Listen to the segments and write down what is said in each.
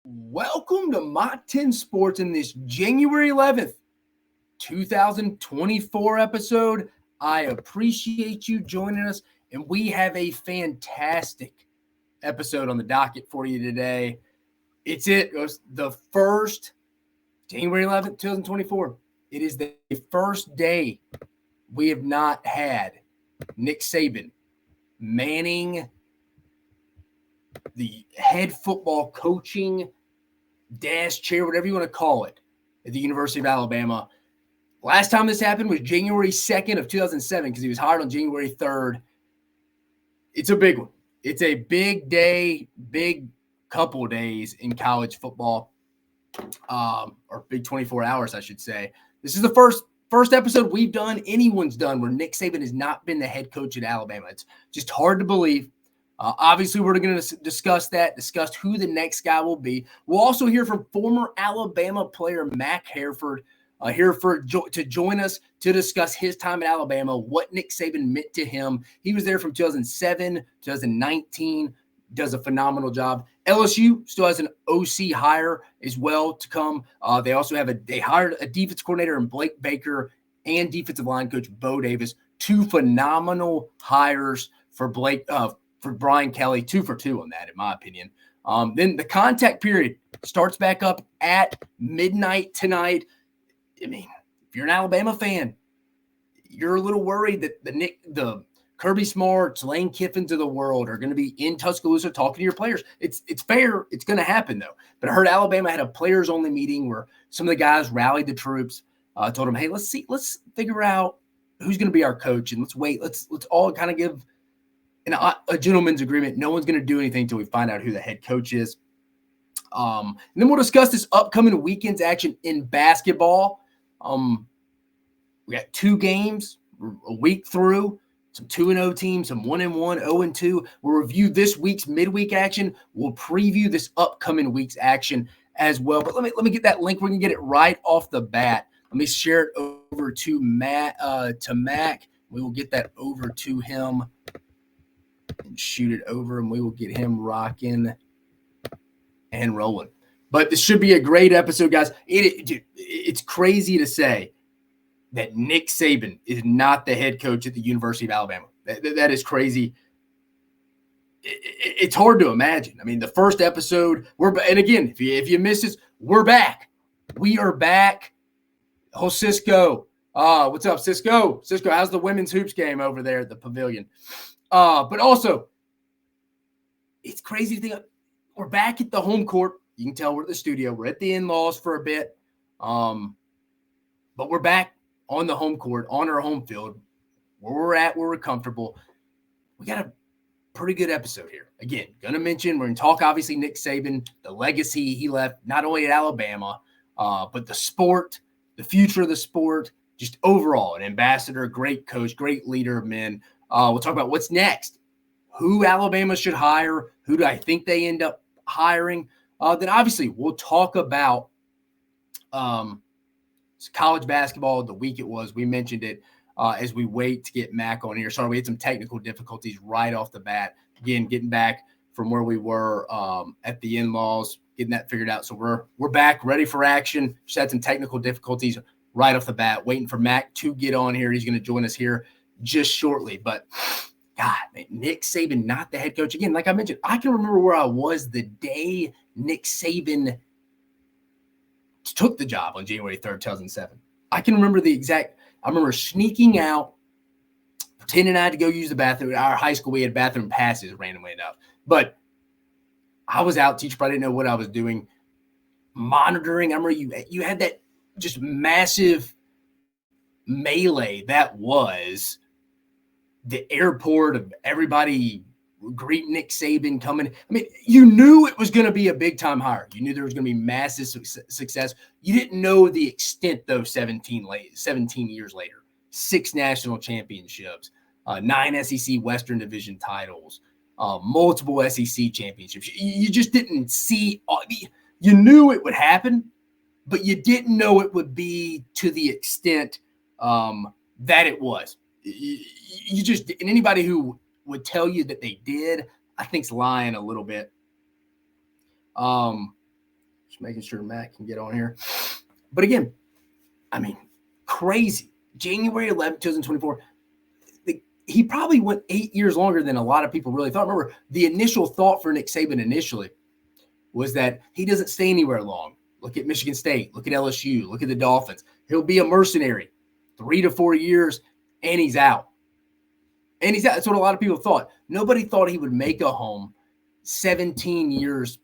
Welcome to Mach 10 Sports in this January 11th, 2024 episode. I appreciate you joining us, and we have a fantastic episode on the docket for you today. It's the first January 11th, 2024. It is the first day we have not had Nick Saban manning the head football coaching desk, chair, whatever you want to call it, at the University of Alabama. Last time this happened was January 2nd of 2007 because he was hired on January 3rd. It's a big one. It's a big day, big couple days in college football, or big 24 hours, I should say. This is the first episode anyone's done, where Nick Saban has not been the head coach at Alabama. It's just hard to believe. Obviously, we're going to discuss who the next guy will be. We'll also hear from former Alabama player Matt Hereford, to join us to discuss his time at Alabama, what Nick Saban meant to him. He was there from 2007, 2019, does a phenomenal job. LSU still has an OC hire as well to come. They also they hired a defense coordinator in Blake Baker and defensive line coach Bo Davis. Two phenomenal hires for Brian Kelly, 2 for 2 on that, in my opinion. Then the contact period starts back up at midnight tonight. I mean, if you're an Alabama fan, you're a little worried that the Kirby Smarts, Lane Kiffins of the world are going to be in Tuscaloosa talking to your players. It's fair. It's going to happen, though. But I heard Alabama had a players-only meeting where some of the guys rallied the troops, told them, hey, let's figure out who's going to be our coach, and let's wait. Let's all kind of give a gentleman's agreement. No one's going to do anything until we find out who the head coach is. And then we'll discuss this upcoming weekend's action in basketball. We got 2 games a week through, some 2-0 teams, some 1-1, 0-2. We'll review this week's midweek action. We'll preview this upcoming week's action as well. But let me get that link. We're going to get it right off the bat. Let me share it over to Mac. We will get that over to him and shoot it over, and we will get him rocking and rolling. But this should be a great episode, guys. It's crazy to say that Nick Saban is not the head coach at the University of Alabama. That is crazy. It's hard to imagine. I mean, the first episode, and again, if you missed this, we're back. We are back. Oh, Cisco. What's up, Cisco? Cisco, how's the women's hoops game over there at the pavilion? But also, it's crazy to think we're back at the home court. You can tell we're at the studio. We're at the in-laws for a bit. But we're back on the home court, on our home field, where we're comfortable. We got a pretty good episode here. Again, we're going to talk, obviously, Nick Saban, the legacy he left, not only at Alabama, but the sport, the future of the sport, just overall, an ambassador, great coach, great leader of men. We'll talk about what's next, who Alabama should hire, who do I think they end up hiring. Then obviously we'll talk about college basketball, the week it was. We mentioned it as we wait to get Mac on here. Sorry, we had some technical difficulties right off the bat. Again, getting back from where we were at the in-laws, getting that figured out. So we're back, ready for action. Just had some technical difficulties right off the bat, waiting for Mac to get on here. He's going to join us here just shortly. But God, man, Nick Saban, not the head coach. Again, like I mentioned, I can remember where I was the day Nick Saban took the job on January 3rd, 2007. I can remember I remember sneaking out, pretending I had to go use the bathroom. At our high school, we had bathroom passes, randomly enough. But I was out, teacher probably didn't know what I was doing, monitoring. I remember you had that just massive melee that was the airport of everybody greet Nick Saban coming. I mean, you knew it was going to be a big-time hire. You knew there was going to be massive success. You didn't know the extent, though, 17 years later. 6 national championships, 9 SEC Western Division titles, multiple SEC championships. You just didn't see – you knew it would happen, but you didn't know it would be to the extent that it was. You just – and anybody who – would tell you that they did, I think's lying a little bit. Just making sure Matt can get on here. But again, I mean, crazy. January 11th, 2024. He probably went 8 years longer than a lot of people really thought. Remember, the initial thought for Nick Saban initially was that he doesn't stay anywhere long. Look at Michigan State. Look at LSU. Look at the Dolphins. He'll be a mercenary 3 to 4 years, and he's out. And he's out. That's what a lot of people thought. Nobody thought he would make a home 17 years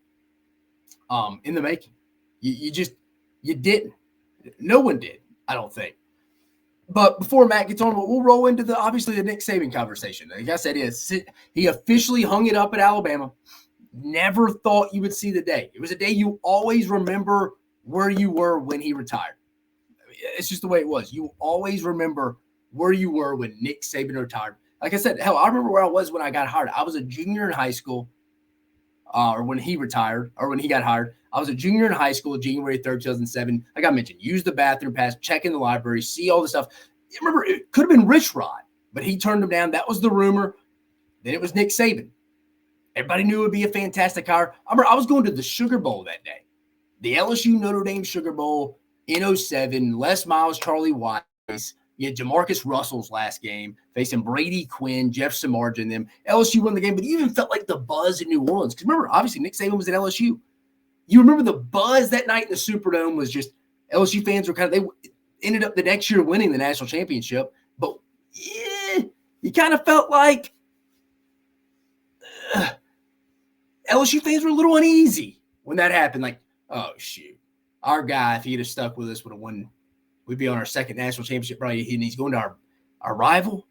in the making. You didn't. No one did, I don't think. But before Matt gets on, we'll roll into the Nick Saban conversation. Like I said, he officially hung it up at Alabama. Never thought you would see the day. It was a day you always remember where you were when he retired. It's just the way it was. You always remember where you were when Nick Saban retired. Like I said, hell, I remember where I was when I got hired. I was a junior in high school, or when he retired, or when he got hired. I was a junior in high school, January 3rd, 2007. Like I mentioned, use the bathroom pass, check in the library, see all the stuff. Remember, it could have been Rich Rod, but he turned him down. That was the rumor. Then it was Nick Saban. Everybody knew it would be a fantastic hire. I remember I was going to the Sugar Bowl that day. The LSU Notre Dame Sugar Bowl in 07. Les Miles, Charlie Weiss. You had Jamarcus Russell's last game, facing Brady Quinn, Jeff Samardzija, and them. LSU won the game, but you even felt like the buzz in New Orleans. Because remember, obviously, Nick Saban was at LSU. You remember the buzz that night in the Superdome was just LSU fans were they ended up the next year winning the national championship. But you kind of felt like LSU fans were a little uneasy when that happened. Like, oh, shoot. Our guy, if he'd have stuck with us, would have won. We'd be on our second national championship probably, and he's going to our rival.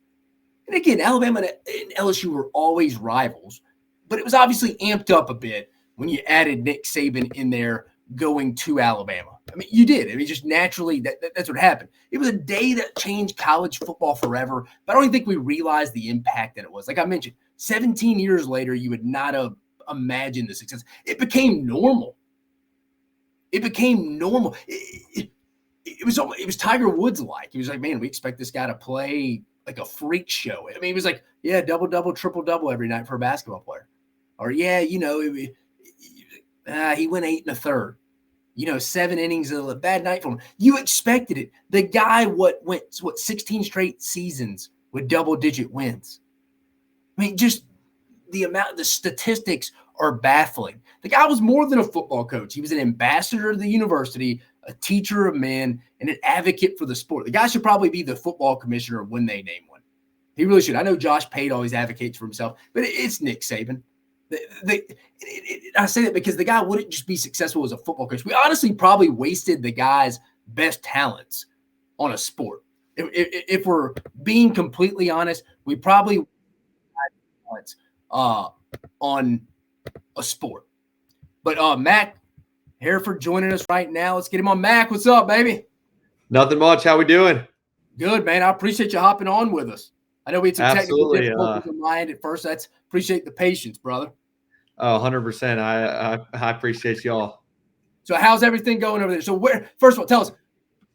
And again, Alabama and LSU were always rivals, but it was obviously amped up a bit when you added Nick Saban in there going to Alabama. I mean, you did. I mean, just naturally, that's what happened. It was a day that changed college football forever, but I don't even think we realized the impact that it was. Like I mentioned, 17 years later, you would not have imagined the success. It became normal. It became normal. It was Tiger Woods-like. He was like, man, we expect this guy to play like a freak show. I mean, he was like, yeah, double-double, triple-double every night for a basketball player. Or, yeah, he went 8 1/3. 7 innings of a bad night for him. You expected it. The guy went 16 straight seasons with double-digit wins. I mean, just the statistics are baffling. The guy was more than a football coach. He was an ambassador of the university, a teacher of men, and an advocate for the sport. The guy should probably be the football commissioner when they name one. He really should. I know Josh Pate always advocates for himself, but it's Nick Saban. I say that because the guy wouldn't just be successful as a football coach. We honestly probably wasted the guy's best talents on a sport. If we're being completely honest, we probably had talents on a sport. But Matt Hereford joining us right now. Let's get him on. Mac, what's up, baby? Nothing much. How we doing? Good, man. I appreciate you hopping on with us. I know we had some technical difficulties in mind at first. Appreciate the patience, brother. Oh, 100%. I appreciate y'all. So how's everything going over there? So first of all, tell us,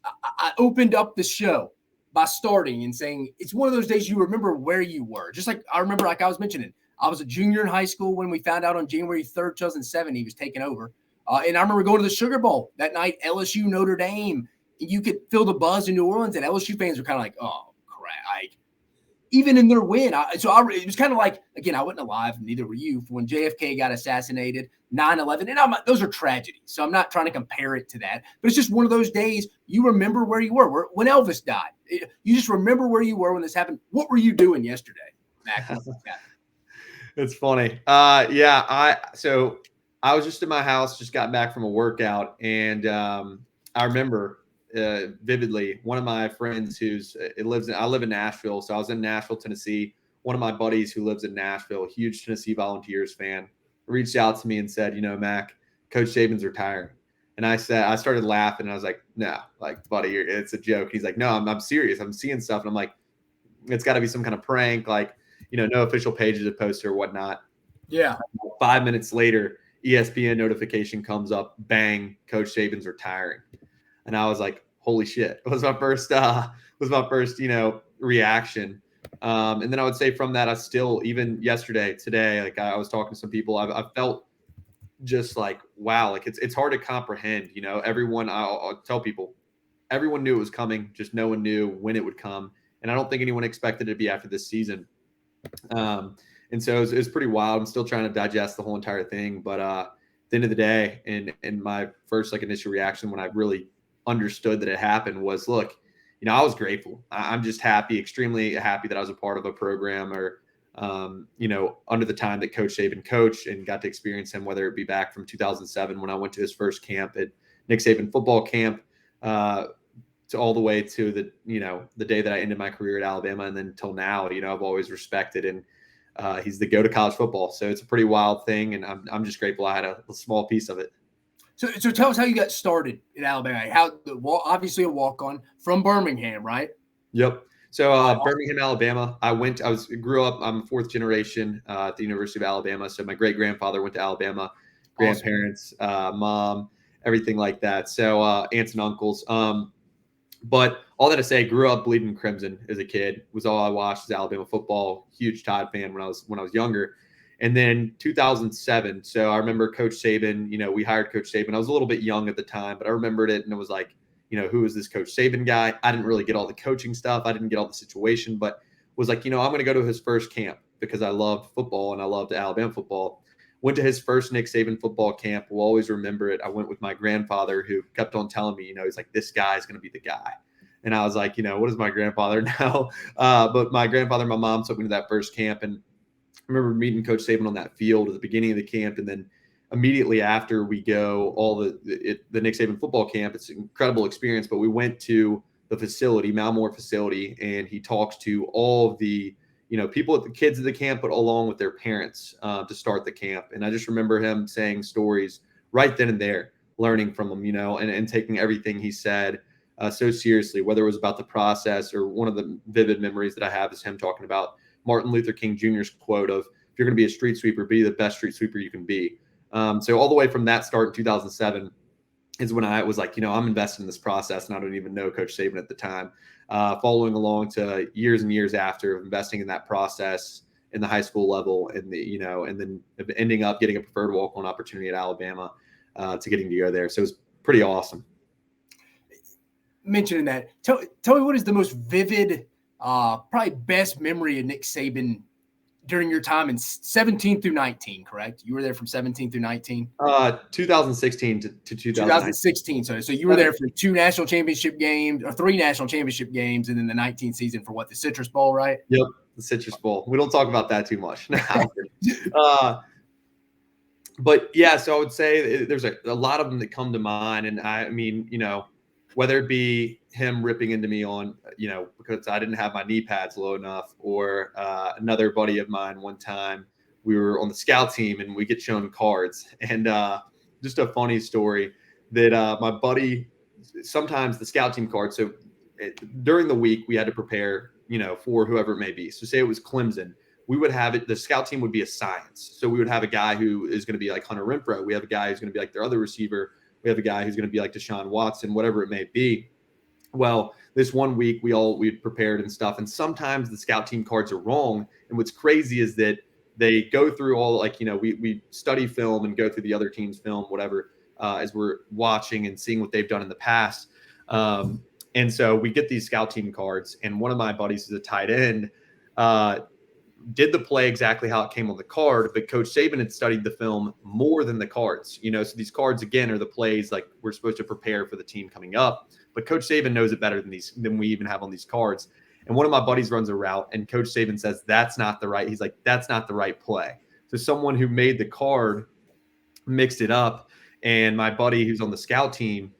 I opened up the show by starting and saying it's one of those days you remember where you were. Just like I remember, like I was mentioning, I was a junior in high school when we found out on January 3rd, 2007, he was taking over. And I remember going to the Sugar Bowl that night, LSU, Notre Dame. And you could feel the buzz in New Orleans, and LSU fans were kind of like, oh, crap. Even in their win. It was kind of like, again, I wasn't alive, neither were you, when JFK got assassinated, 9/11. And those are tragedies. So I'm not trying to compare it to that. But it's just one of those days you remember where you were. When Elvis died, you just remember where you were when this happened. What were you doing yesterday, Mac? It's funny. So I was just in my house, just got back from a workout, and I remember vividly one of my friends I live in Nashville, so I was in Nashville, Tennessee. One of my buddies who lives in Nashville, huge Tennessee Volunteers fan, reached out to me and said, Mac, Coach Saban's retiring. And I started laughing, and I was like, no, like, buddy, it's a joke. He's like, no, I'm serious. I'm seeing stuff. And I'm like, it's got to be some kind of prank, like, no official pages to post or whatnot. Yeah. 5 minutes later, ESPN notification comes up, bang, Coach Saban's retiring. And I was like, holy shit. It was my first reaction. And then I would say from that, I still, even yesterday, today, like I was talking to some people, I felt just like, wow, like it's hard to comprehend, everyone, I'll tell people, everyone knew it was coming, just no one knew when it would come. And I don't think anyone expected it to be after this season. And so it was pretty wild. I'm still trying to digest the whole entire thing. But at the end of the day, and my first like initial reaction when I really understood that it happened was, look, I was grateful. I'm just happy, extremely happy that I was a part of a program or, under the time that Coach Saban coached and got to experience him, whether it be back from 2007 when I went to his first camp at Nick Saban football camp, to all the way to the day that I ended my career at Alabama. And then till now, I've always respected, and he's the go to college football. So it's a pretty wild thing. And I'm just grateful I had a small piece of it. So tell us how you got started in Alabama. Obviously a walk-on from Birmingham, right? Yep. So Birmingham, Alabama. Grew up. I'm a fourth generation at the University of Alabama. So my great grandfather went to Alabama, grandparents, mom, everything like that. So aunts and uncles. But all that to say, grew up bleeding crimson as a kid. Was all I watched was Alabama football. Huge Tide fan when I was younger. And then 2007. So I remember Coach Saban. We hired Coach Saban. I was a little bit young at the time, but I remembered it, and it was like, who is this Coach Saban guy? I didn't really get all the coaching stuff. I didn't get all the situation, but was like, I'm going to go to his first camp because I loved football and I loved Alabama football. Went to his first Nick Saban football camp. Will always remember it. I went with my grandfather, who kept on telling me, he's like, this guy is going to be the guy. And I was like, what is my grandfather now? But my grandfather and my mom took me to that first camp. And I remember meeting Coach Saban on that field at the beginning of the camp. And then immediately after we go, the Nick Saban football camp, it's an incredible experience. But we went to the facility, Malmore facility, and he talks to all of the people at the kids at the camp, but along with their parents to start the camp. And I just remember him saying stories right then and there, learning from him, and taking everything he said so seriously, whether it was about the process or one of the vivid memories that I have is him talking about Martin Luther King Jr.'s quote of, if you're going to be a street sweeper, be the best street sweeper you can be. So all the way from that start in 2007 is when I was like, I'm invested in this process, and I don't even know Coach Saban at the time. Following along to years and years after of investing in that process in the high school level, and and then ending up getting a preferred walk-on opportunity at Alabama to getting to go there. So it was pretty awesome. Mentioning that, tell me what is the most vivid, probably best memory of Nick Saban during your time in 17 through 19, correct? You were there from 17 through 19? 2016 to 2016. So you were there for 2 national championship games, or 3 national championship games, and then the 19th season for the Citrus Bowl, right? Yep, the Citrus Bowl. We don't talk about that too much. But yeah, so I would say there's a lot of them that come to mind. And I mean, whether it be him ripping into me on, because I didn't have my knee pads low enough, or another buddy of mine one time, we were on the scout team and we get shown cards. And just a funny story that my buddy, sometimes the scout team cards, so during the week we had to prepare, for whoever it may be. So say it was Clemson, we would have it, the scout team would be a science. So we would have a guy who is going to be like Hunter Renfrow. We have a guy who's going to be like their other receiver. We have a guy who's going to be like Deshaun Watson, whatever it may be. Well, this one week we'd prepared and stuff. And sometimes the scout team cards are wrong. And what's crazy is that they go through all, we study film and go through the other team's film, whatever, as we're watching and seeing what they've done in the past. And so we get these scout team cards, and one of my buddies is a tight end, did the play exactly how it came on the card, but Coach Saban had studied the film more than the cards, so these cards again are the plays like we're supposed to prepare for the team coming up, but Coach Saban knows it better than we even have on these cards. And one of my buddies runs a route, and Coach Saban says, that's not the right play. So someone who made the card mixed it up, and my buddy who's on the scout team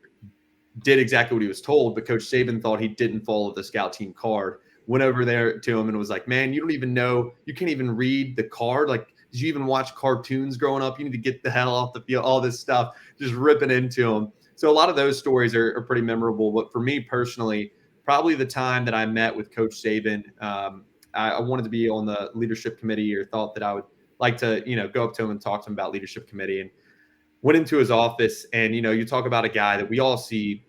did exactly what he was told, but Coach Saban thought he didn't follow the scout team card. Went over there to him and was like, man, you don't even know, you can't even read the card. Like, did you even watch cartoons growing up? You need to get the hell off the field, all this stuff, just ripping into him. So a lot of those stories are pretty memorable. But for me personally, probably the time that I met with Coach Saban, I wanted to be on the leadership committee, or thought that I would like to, go up to him and talk to him about leadership committee, and went into his office. And, you talk about a guy that we all see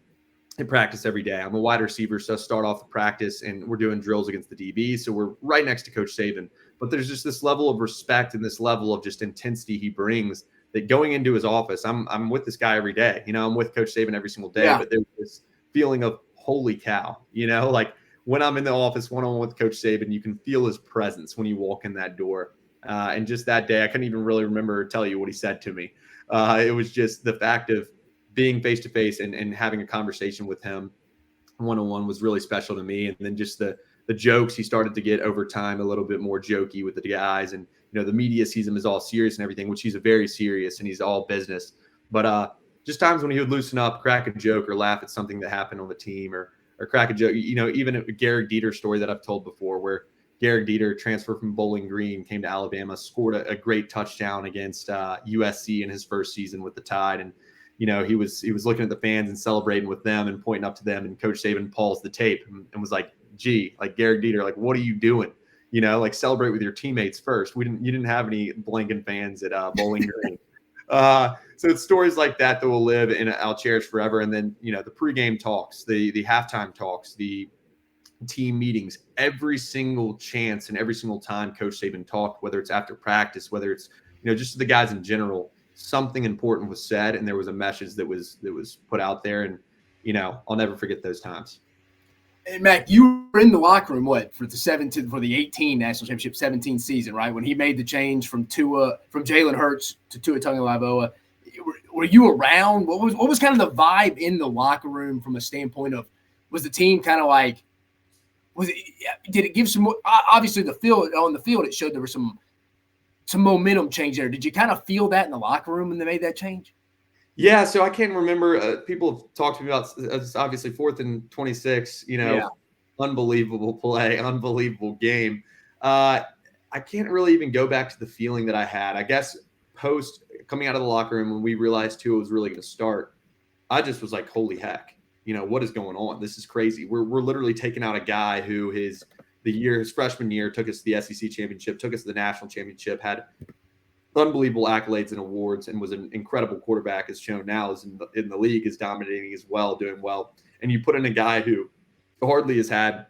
in practice every day. I'm a wide receiver, so I start off the practice and we're doing drills against the DB. So we're right next to Coach Saban, but there's just this level of respect and this level of just intensity he brings that going into his office, I'm with this guy every day. I'm with Coach Saban every single day, but there's this feeling of holy cow, like when I'm in the office one-on-one with Coach Saban, you can feel his presence when you walk in that door. And just that day, I couldn't even really remember or tell you what he said to me. It was just the fact of being face-to-face and having a conversation with him one-on-one was really special to me. And then just the jokes he started to get over time, a little bit more jokey with the guys. And, the media sees him as all serious and everything, which he's a very serious and he's all business. But just times when he would loosen up, crack a joke or laugh at something that happened on the team or crack a joke, even a Garrick Dieter story that I've told before where Garrick Dieter transferred from Bowling Green, came to Alabama, scored a great touchdown against USC in his first season with the Tide. And, he was looking at the fans and celebrating with them and pointing up to them. And Coach Saban paused the tape and was like, gee, like Garrick Dieter, like, what are you doing? Like celebrate with your teammates first. You didn't have any Blanken fans at Bowling Green. So it's stories like that will live and I'll cherish forever. And then, the pregame talks, the halftime talks, the team meetings, every single chance and every single time Coach Saban talked, whether it's after practice, whether it's, just the guys in general, something important was said and there was a message that was put out there. And, I'll never forget those times. And Mac, you were in the locker room, for the 18 national championship 17 season, right? When he made the change from Jalen Hurts to Tua Tagovailoa, were you around? What was kind of the vibe in the locker room from a standpoint of, was the team kind of like, did it give some more? Obviously on the field, it showed there was some momentum change there. Did you kind of feel that in the locker room when they made that change? Yeah, so I can't remember. People have talked to me about obviously 4th and 26. Unbelievable play, unbelievable game. I can't really even go back to the feeling that I had. I guess post coming out of the locker room when we realized Tua was really going to start, I just was like, holy heck, what is going on? This is crazy. We're literally taking out a guy who his freshman year took us to the SEC championship, took us to the national championship, had unbelievable accolades and awards, and was an incredible quarterback, as shown now is in the league, is dominating as well, doing well. And you put in a guy who hardly has had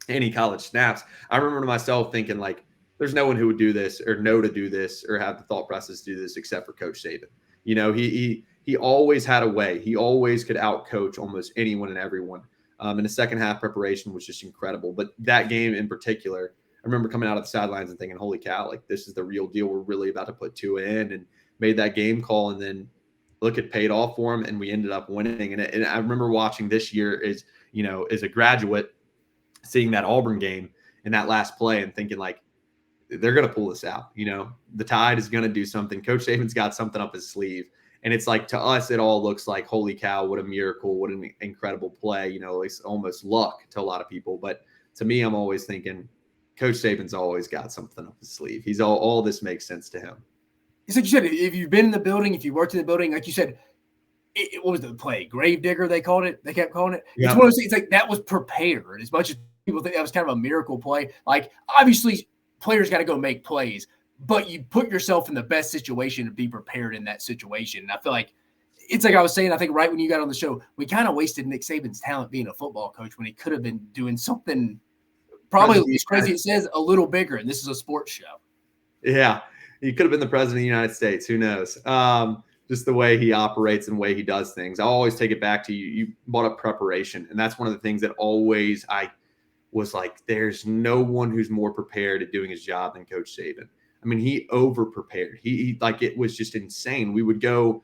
any college snaps. I remember myself thinking, like, there's no one who would do this or know to do this or have the thought process to do this except for Coach Saban. He always had a way. He always could outcoach almost anyone and everyone. And the second half preparation was just incredible. But that game in particular, I remember coming out of the sidelines and thinking, holy cow, like this is the real deal. We're really about to put Tua in, and made that game call. And then look, it paid off for him and we ended up winning. And I remember watching this year as a graduate, seeing that Auburn game and that last play and thinking like, they're going to pull this out. The Tide is going to do something. Coach Saban's got something up his sleeve. And it's like, to us, it all looks like, holy cow, what a miracle, what an incredible play. It's almost luck to a lot of people. But to me, I'm always thinking, Coach Saban's always got something up his sleeve. He's all this makes sense to him. It's like you said, if you've been in the building, if you worked in the building, like you said, what was the play? Gravedigger, they called it. They kept calling it. Yeah. It's one of those things, like that was prepared. As much as people think that was kind of a miracle play, like obviously players got to go make plays, but you put yourself in the best situation to be prepared in that situation. And I feel like it's like I was saying, I think right when you got on the show, we kind of wasted Nick Saban's talent being a football coach when he could have been doing something probably as crazy as it says, a little bigger. And this is a sports show. Yeah. He could have been the president of the United States. Who knows? Just the way he operates and the way he does things. I always take it back to you brought up preparation. And that's one of the things that always I was like, there's no one who's more prepared at doing his job than Coach Saban. I mean, he over-prepared. He like, it was just insane. We would go,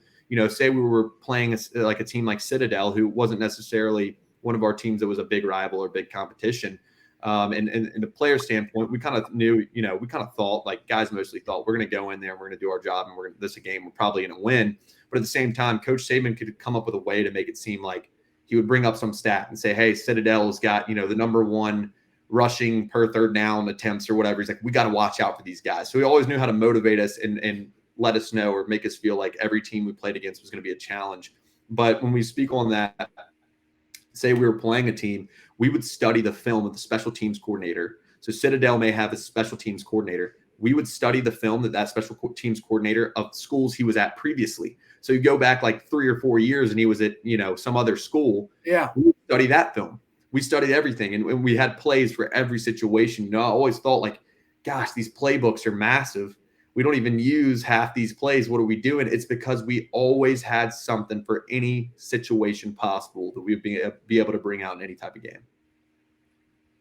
say we were playing a team like Citadel, who wasn't necessarily one of our teams that was a big rival or big competition. And the player standpoint, we kind of knew, we kind of thought, like guys mostly thought, we're going to go in there and we're going to do our job and this is a game we're probably going to win. But at the same time, Coach Saban could come up with a way to make it seem like he would bring up some stat and say, hey, Citadel's got, the number one rushing per third down attempts or whatever. He's like, we got to watch out for these guys. So he always knew how to motivate us and let us know or make us feel like every team we played against was going to be a challenge. But when we speak on that, say we were playing a team, we would study the film of the special teams coordinator. So Citadel may have a special teams coordinator. We would study the film that special teams coordinator of schools he was at previously. So you go back like 3 or 4 years and he was at, some other school. Yeah. We would study that film. We studied everything. And we had plays for every situation. I always thought like, gosh, these playbooks are massive. we don't even use half these plays. What are we doing? It's because we always had something for any situation possible that we'd be able to bring out in any type of game.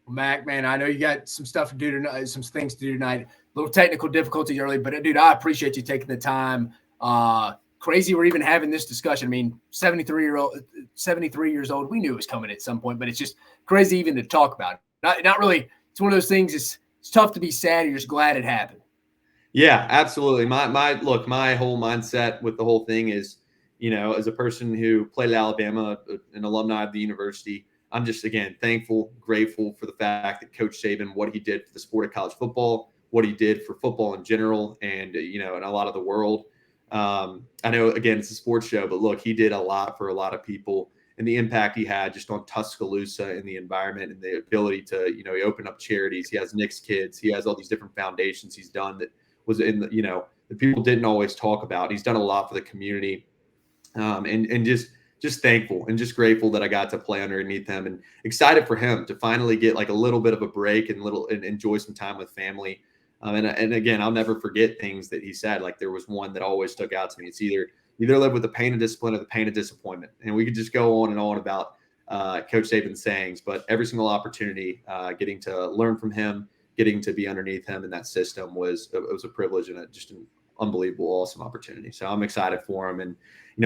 Mac, man, I know you got some stuff to do tonight, some things to do tonight. A little technical difficulty early, but dude, I appreciate you taking the time. Crazy we're even having this discussion. I mean, 73 years old. We knew it was coming at some point, but it's just crazy even to talk about. Not really. It's one of those things. It's tough to be sad. You're just glad it happened. Yeah, absolutely. My whole mindset with the whole thing is, as a person who played at Alabama, an alumni of the university, I'm just, again, thankful, grateful for the fact that Coach Saban, what he did for the sport of college football, what he did for football in general, and, in a lot of the world. I know, again, it's a sports show, but look, he did a lot for a lot of people, and the impact he had just on Tuscaloosa and the environment and the ability to, he opened up charities. He has Nick's Kids. He has all these different foundations he's done that was in the, that people didn't always talk about. He's done a lot for the community, and just thankful and just grateful that I got to play underneath him, and excited for him to finally get like a little bit of a break and enjoy some time with family. And again, I'll never forget things that he said. Like, there was one that always stuck out to me. It's either live with the pain of discipline or the pain of disappointment. And we could just go on and on about Coach Saban's sayings, but every single opportunity, getting to learn from him, getting to be underneath him in that system was a privilege and just an unbelievable, awesome opportunity. So I'm excited for him. And,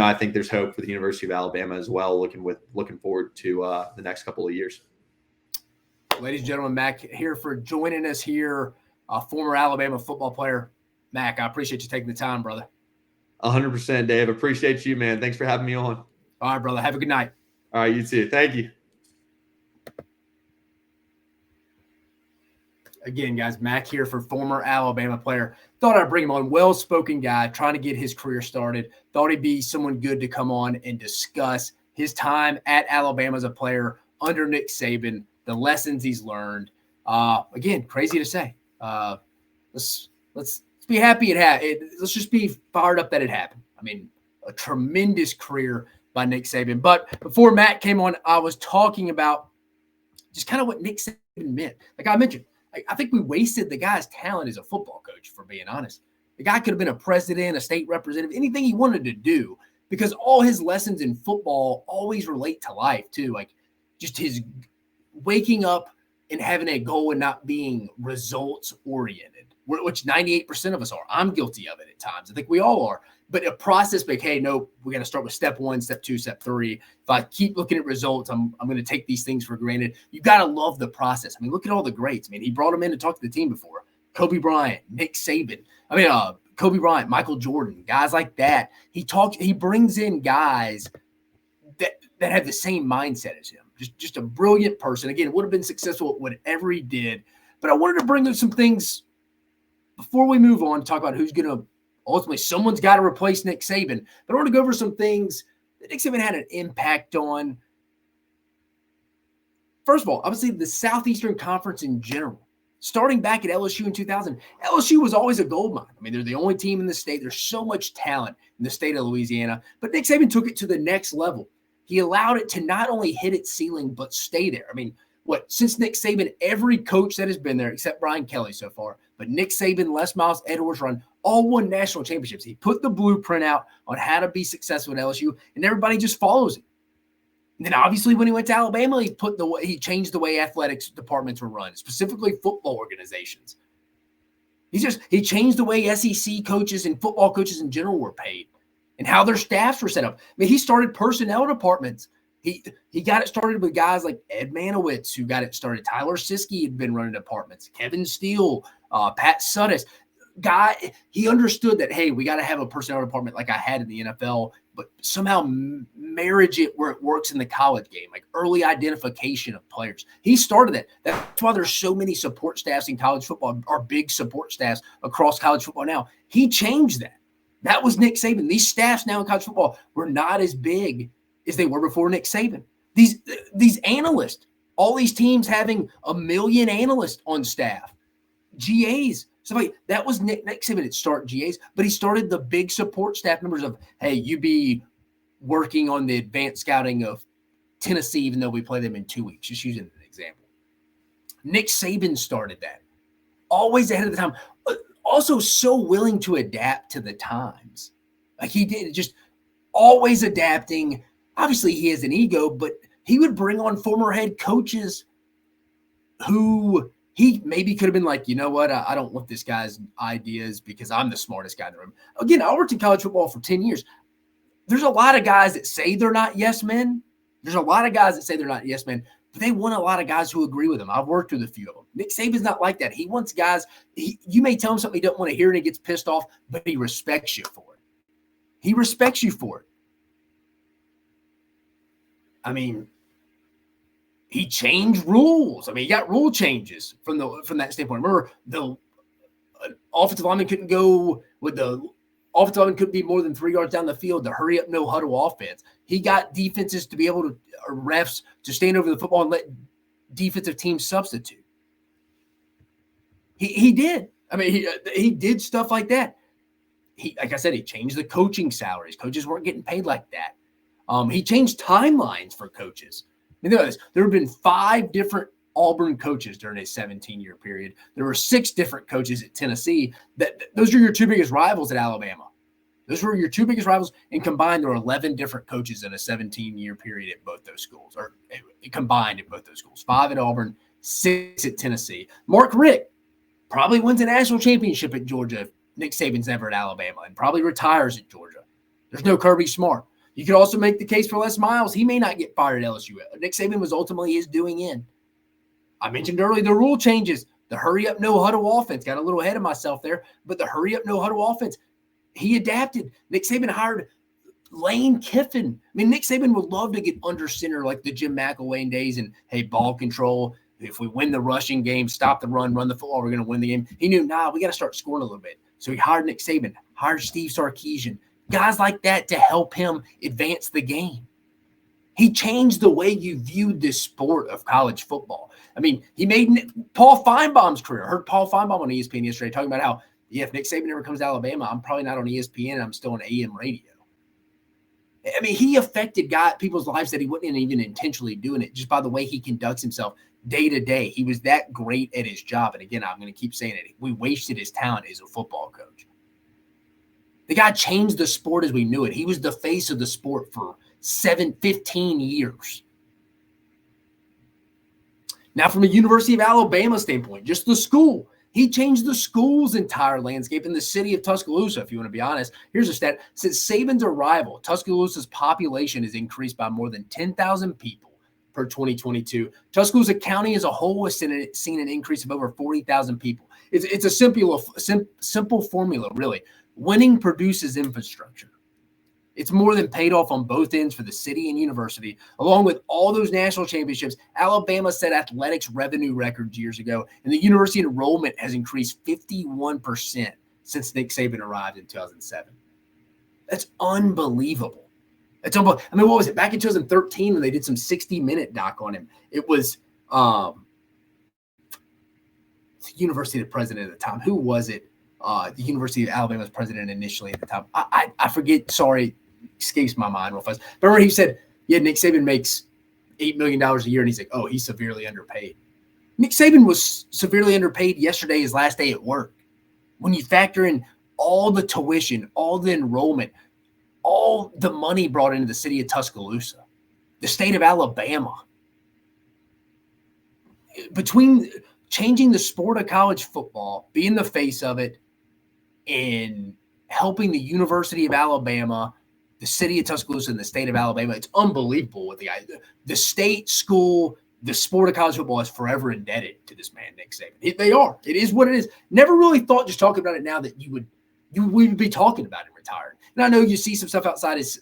I think there's hope for the University of Alabama as well, looking forward to the next couple of years. Ladies and gentlemen, Matt Hereford joining us here, former Alabama football player. Mac, I appreciate you taking the time, brother. 100%, Dave. Appreciate you, man. Thanks for having me on. All right, brother. Have a good night. All right, you too. Thank you. Again, guys, Mac Hereford, former Alabama player. Thought I'd bring him on. Well-spoken guy, trying to get his career started. Thought he'd be someone good to come on and discuss his time at Alabama as a player under Nick Saban, the lessons he's learned. Again, crazy to say. Let's be happy it happened. Let's just be fired up that it happened. I mean, a tremendous career by Nick Saban. But before Matt came on, I was talking about just kind of what Nick Saban meant. Like I mentioned, I think we wasted the guy's talent as a football coach, for being honest. The guy could have been a president, a state representative, anything he wanted to do, because all his lessons in football always relate to life too. Like just his waking up and having a goal and not being results oriented, which 98% of us are. I'm guilty of it at times. I think we all are. But a process like, hey, no, we got to start with step 1, step 2, step 3. If I keep looking at results, I'm going to take these things for granted. You got to love the process. I mean, look at all the greats. I mean, he brought them in to talk to the team before. Kobe Bryant, Nick Saban. Kobe Bryant, Michael Jordan, guys like that. He brings in guys that have the same mindset as him. Just a brilliant person. Again, would have been successful at whatever he did. But I wanted to bring up some things before we move on to talk about who's going to ultimately, someone's got to replace Nick Saban. But I want to go over some things that Nick Saban had an impact on. First of all, obviously the Southeastern Conference in general. Starting back at LSU in 2000, LSU was always a gold mine. I mean, they're the only team in the state. There's so much talent in the state of Louisiana. But Nick Saban took it to the next level. He allowed it to not only hit its ceiling, but stay there. I mean, since Nick Saban, every coach that has been there, except Brian Kelly so far, but Nick Saban, Les Miles, Ed Orgeron, all won national championships. He put the blueprint out on how to be successful at LSU, and everybody just follows him. And then obviously when he went to Alabama, he changed the way athletics departments were run, specifically football organizations. He changed the way SEC coaches and football coaches in general were paid and how their staffs were set up. I mean, he started personnel departments. He got it started with guys like Ed Manowitz, who got it started. Tyler Siskey had been running departments. Kevin Steele, Pat Suddes. He understood that, hey, we got to have a personnel department like I had in the NFL, but somehow marriage it where it works in the college game, like early identification of players. He started that. That's why there's so many support staffs in college football, or big support staffs across college football now. He changed that. That was Nick Saban. These staffs now in college football were not as big as they were before Nick Saban. These analysts, all these teams having 1 million analysts on staff, GAs. So that was Nick Saban at start GAs, but he started the big support staff members of, hey, you be working on the advanced scouting of Tennessee, even though we play them in 2 weeks, just using an example. Nick Saban started that. Always ahead of the time. also so willing to adapt to the times. Like he did, just always adapting. Obviously, he has an ego, but he would bring on former head coaches who he maybe could have been like, you know what, I don't want this guy's ideas because I'm the smartest guy in the room. Again, I worked in college football for 10 years. There's a lot of guys that say they're not yes men. There's a lot of guys that say they're not yes men, but they want a lot of guys who agree with them. I've worked with a few of them. Nick Saban's not like that. He wants guys, you may tell him something he doesn't want to hear and he gets pissed off, but he respects you for it. He respects you for it. I mean, he changed rules. I mean, he got rule changes from that standpoint. Remember, the offensive lineman couldn't go with the offensive lineman couldn't be more than 3 yards down the field to hurry up, no huddle offense. He got defenses to be able to, or refs to stand over the football and let defensive teams substitute. He did. I mean, he did stuff like that. Like I said, he changed the coaching salaries. Coaches weren't getting paid like that. He changed timelines for coaches. I mean, there have been 5 different Auburn coaches during a 17-year period. There were 6 different coaches at Tennessee. Those are your 2 biggest rivals at Alabama. Those were your 2 biggest rivals, and combined, there were 11 different coaches in a 17-year period at both those schools, or combined at both those schools. 5 at Auburn, 6 at Tennessee. Mark Richt probably wins a national championship at Georgia if Nick Saban's ever at Alabama, and probably retires at Georgia. There's no Kirby Smart. You could also make the case for Les Miles. He may not get fired at LSU. Nick Saban was ultimately his doing in. I mentioned earlier the rule changes, the hurry up, no huddle offense. Got a little ahead of myself there, but the hurry up, no huddle offense, he adapted. Nick Saban hired Lane Kiffin. I mean, Nick Saban would love to get under center like the Jim McElwain days and, hey, ball control. If we win the rushing game, stop the run the football, we're going to win the game. He knew, we got to start scoring a little bit. So he hired Nick Saban, hired Steve Sarkisian, guys like that to help him advance the game. He changed the way you viewed this sport of college football. I mean, he made Paul Feinbaum's career. I heard Paul Feinbaum on ESPN yesterday talking about how, if Nick Saban ever comes to Alabama, I'm probably not on ESPN. I'm still on AM radio. I mean, he affected people's lives that he wasn't even intentionally doing it, just by the way he conducts himself day to day. He was that great at his job. And again, I'm going to keep saying it. We wasted his talent as a football coach. The guy changed the sport as we knew it. He was the face of the sport for 15 years. Now, from a University of Alabama standpoint, just the school, he changed the school's entire landscape in the city of Tuscaloosa, if you want to be honest. Here's a stat. Since Saban's arrival, Tuscaloosa's population has increased by more than 10,000 people per 2022. Tuscaloosa County as a whole has seen an increase of over 40,000 people. It's a simple formula, really. Winning produces infrastructure. It's more than paid off on both ends for the city and university. Along with all those national championships, Alabama set athletics revenue records years ago, and the university enrollment has increased 51% since Nick Saban arrived in 2007. That's unbelievable. It's unbelievable. I mean, what was it? Back in 2013 when they did some 60-minute doc on him, it was the university president at the time. Who was it? The University of Alabama's president initially at the time. I forget. Sorry, escapes my mind real fast. But remember, he said, Nick Saban makes $8 million a year. And he's like, oh, he's severely underpaid. Nick Saban was severely underpaid yesterday, his last day at work. When you factor in all the tuition, all the enrollment, all the money brought into the city of Tuscaloosa, the state of Alabama, between changing the sport of college football, being the face of it, and helping the University of Alabama, the city of Tuscaloosa, and the state of Alabama, it's unbelievable what the state, school, the sport of college football is forever indebted to this man, Nick Saban. They are. It is what it is. Never really thought, just talking about it now, that we would be talking about him retired. And I know you see some stuff outside his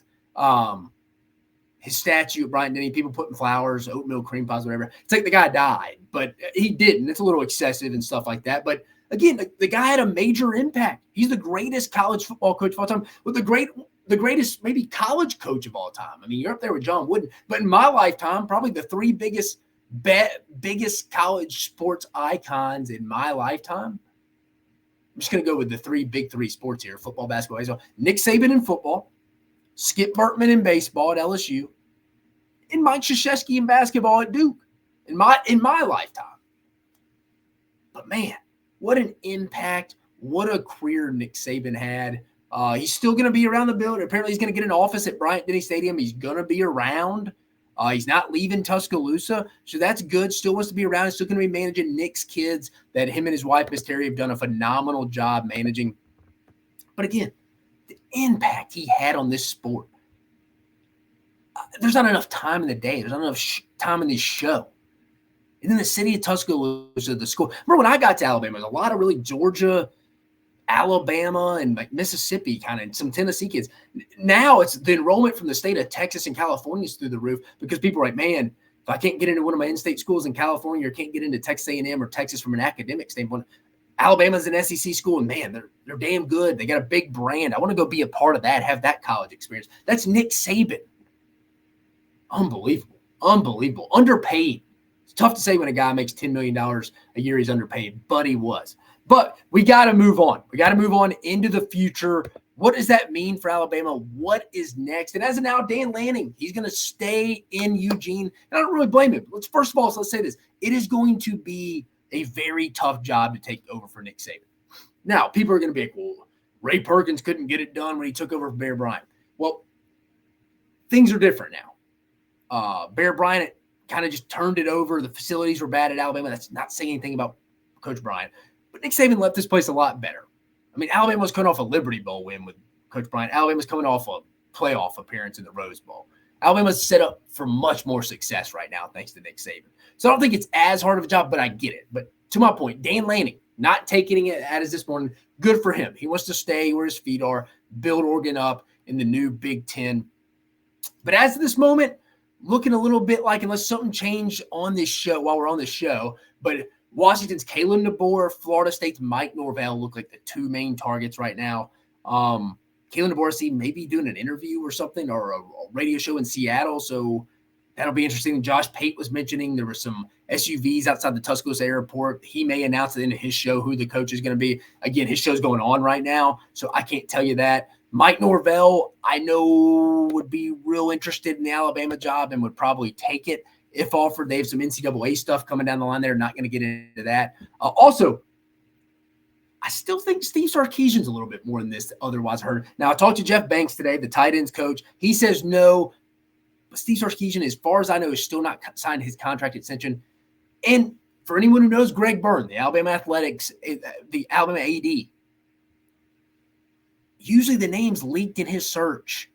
statue at Bryant Denny, people putting flowers, oatmeal cream pies, whatever. It's like the guy died, but he didn't. It's a little excessive and stuff like that. But again, the guy had a major impact. He's the greatest college football coach of all time, with the greatest maybe college coach of all time. I mean, you're up there with John Wooden, but in my lifetime, probably the 3 biggest college sports icons in my lifetime. I'm just going to go with the big three sports here: football, basketball, baseball. Nick Saban in football, Skip Bertman in baseball at LSU, and Mike Krzyzewski in basketball at Duke in my lifetime. But man, what an impact, what a career Nick Saban had. He's still going to be around the building. Apparently, he's going to get an office at Bryant-Denny Stadium. He's going to be around. He's not leaving Tuscaloosa, so that's good. Still wants to be around. He's still going to be managing Nick's kids that him and his wife, Miss Terry, have done a phenomenal job managing. But again, the impact he had on this sport. There's not enough time in the day. There's not enough time in this show. And then the city of Tuscaloosa, the school. Remember when I got to Alabama, there's a lot of really Georgia, Alabama, and like Mississippi kind of, some Tennessee kids. Now it's the enrollment from the state of Texas and California is through the roof because people are like, man, if I can't get into one of my in-state schools in California or can't get into Texas A&M or Texas from an academic standpoint, Alabama's an SEC school, and man, they're damn good. They got a big brand. I want to go be a part of that, have that college experience. That's Nick Saban. Unbelievable. Underpaid. It's tough to say when a guy makes $10 million a year he's underpaid, but he was. But we got to move on. We got to move on into the future. What does that mean for Alabama? What is next? And as of now, Dan Lanning, he's going to stay in Eugene. And I don't really blame him. First of all, let's say this. It is going to be a very tough job to take over for Nick Saban. Now, people are going to be like, well, Ray Perkins couldn't get it done when he took over for Bear Bryant. Well, things are different now. Bear Bryant kind of just turned it over. The facilities were bad at Alabama. That's not saying anything about Coach Bryant. But Nick Saban left this place a lot better. I mean, Alabama was coming off a Liberty Bowl win with Coach Bryant. Alabama's coming off a playoff appearance in the Rose Bowl. Alabama's set up for much more success right now thanks to Nick Saban. So I don't think it's as hard of a job, but I get it. But to my point, Dan Lanning, not taking it as this morning, good for him. He wants to stay where his feet are, build Oregon up in the new Big Ten. But as of this moment, looking a little bit like, unless something changed on this show while we're on this show, but Washington's Kalen DeBoer, Florida State's Mike Norvell look like the two main targets right now. Kalen DeBoer, see maybe doing an interview or something or a radio show in Seattle, so that'll be interesting. Josh Pate was mentioning there were some SUVs outside the Tuscaloosa airport. He may announce at the end of his show who the coach is going to be. Again, his show's going on right now, so I can't tell you that. Mike Norvell, I know, would be real interested in the Alabama job and would probably take it if offered. They have some NCAA stuff coming down the line. They're not going to get into that. Also, I still think Steve Sarkisian's a little bit more than this otherwise heard. Now, I talked to Jeff Banks today, the tight ends coach. He says no, but Steve Sarkisian, as far as I know, is still not signed his contract extension. And for anyone who knows Greg Byrne, the Alabama Athletics, the Alabama AD, usually the names leaked in his search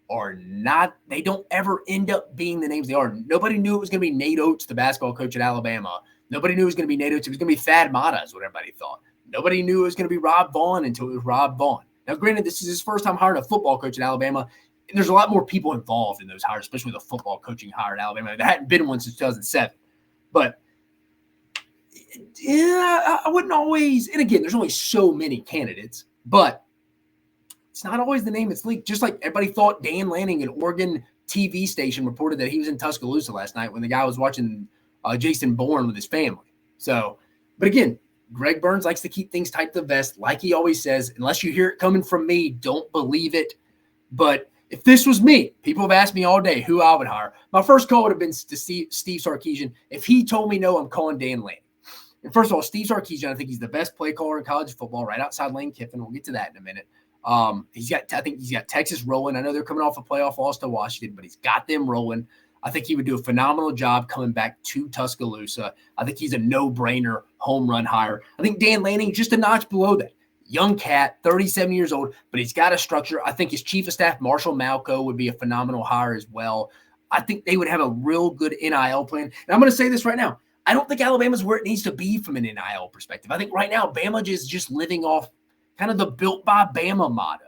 are not, they don't ever end up being the names they are. Nobody knew it was going to be Nate Oates, the basketball coach at Alabama. Nobody knew it was going to be Nate Oates. It was going to be Thad Matta, is what everybody thought. Nobody knew it was going to be Rob Vaughn until it was Rob Vaughn. Now, granted, this is his first time hiring a football coach at Alabama, and there's a lot more people involved in those hires, especially with a football coaching hire at Alabama. There hadn't been one since 2007. But, yeah, I wouldn't always, and again, there's only so many candidates, but it's not always the name that's leaked. Just like everybody thought Dan Lanning, an Oregon TV station, reported that he was in Tuscaloosa last night when the guy was watching Jason Bourne with his family. So, but again, Greg Burns likes to keep things tight to the vest. Like he always says, unless you hear it coming from me, don't believe it. But if this was me, people have asked me all day who I would hire. My first call would have been to Steve Sarkisian. If he told me no, I'm calling Dan Lanning. And first of all, Steve Sarkisian, I think he's the best play caller in college football, right outside Lane Kiffin. We'll get to that in a minute. I think he's got Texas rolling. I know they're coming off a playoff loss to Washington, but he's got them rolling. I think he would do a phenomenal job coming back to Tuscaloosa. I think he's a no-brainer home run hire. I think Dan Lanning just a notch below that. Young cat, 37 years old, but he's got a structure. I think his chief of staff, Marshall Malco, would be a phenomenal hire as well. I think they would have a real good NIL plan. And I'm going to say this right now. I don't think Alabama's where it needs to be from an NIL perspective. I think right now Bama is just living off kind of the built by Bama motto.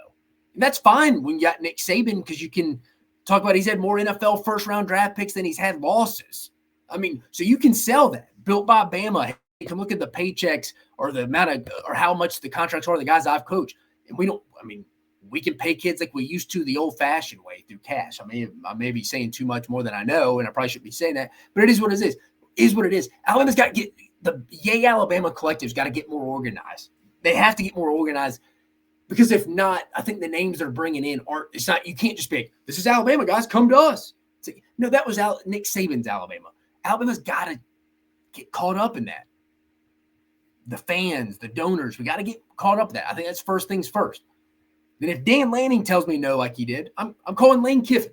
And that's fine when you got Nick Saban because you can talk about he's had more NFL first-round draft picks than he's had losses. I mean, so you can sell that. Built by Bama. You can look at the paychecks or the amount of or how much the contracts are the guys I've coached. And we can pay kids like we used to the old-fashioned way through cash. I may be saying too much more than I know, and I probably shouldn't be saying that, but it is what it is. It is what it is. Alabama's got to get the Yay Alabama collective's got to get more organized. They have to get more organized because if not, I think the names they're bringing in aren't. It's not. You can't just be. This is Alabama, guys. Come to us. It's like, no, that was Nick Saban's Alabama. Alabama's got to get caught up in that. the fans, the donors. We got to get caught up with that. I think that's first things first. Then if Dan Lanning tells me no like he did, I'm calling Lane Kiffin.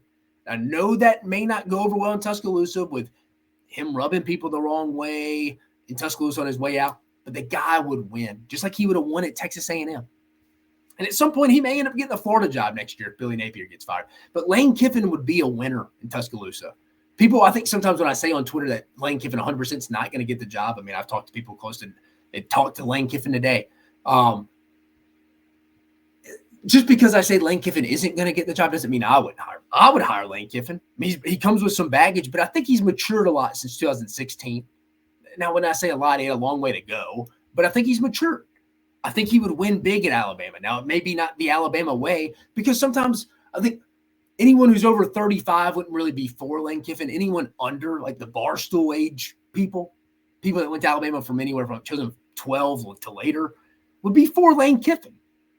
I know that may not go over well in Tuscaloosa with him rubbing people the wrong way in Tuscaloosa on his way out, but the guy would win, just like he would have won at Texas A&M. And at some point, he may end up getting the Florida job next year if Billy Napier gets fired. But Lane Kiffin would be a winner in Tuscaloosa. People, I think sometimes when I say on Twitter that Lane Kiffin 100% is not going to get the job, I mean, I've talked to people close to – they talked to Lane Kiffin today. Just because I say Lane Kiffin isn't going to get the job doesn't mean I wouldn't hire him. I would hire Lane Kiffin. I mean, he comes with some baggage, but I think he's matured a lot since 2016. Now, when I say a lot, he had a long way to go, but I think he's matured. I think he would win big at Alabama. Now, it may be not the Alabama way, because sometimes I think anyone who's over 35 wouldn't really be for Lane Kiffin. Anyone under, like the Barstool age people that went to Alabama from anywhere from 2012 to later, would be for Lane Kiffin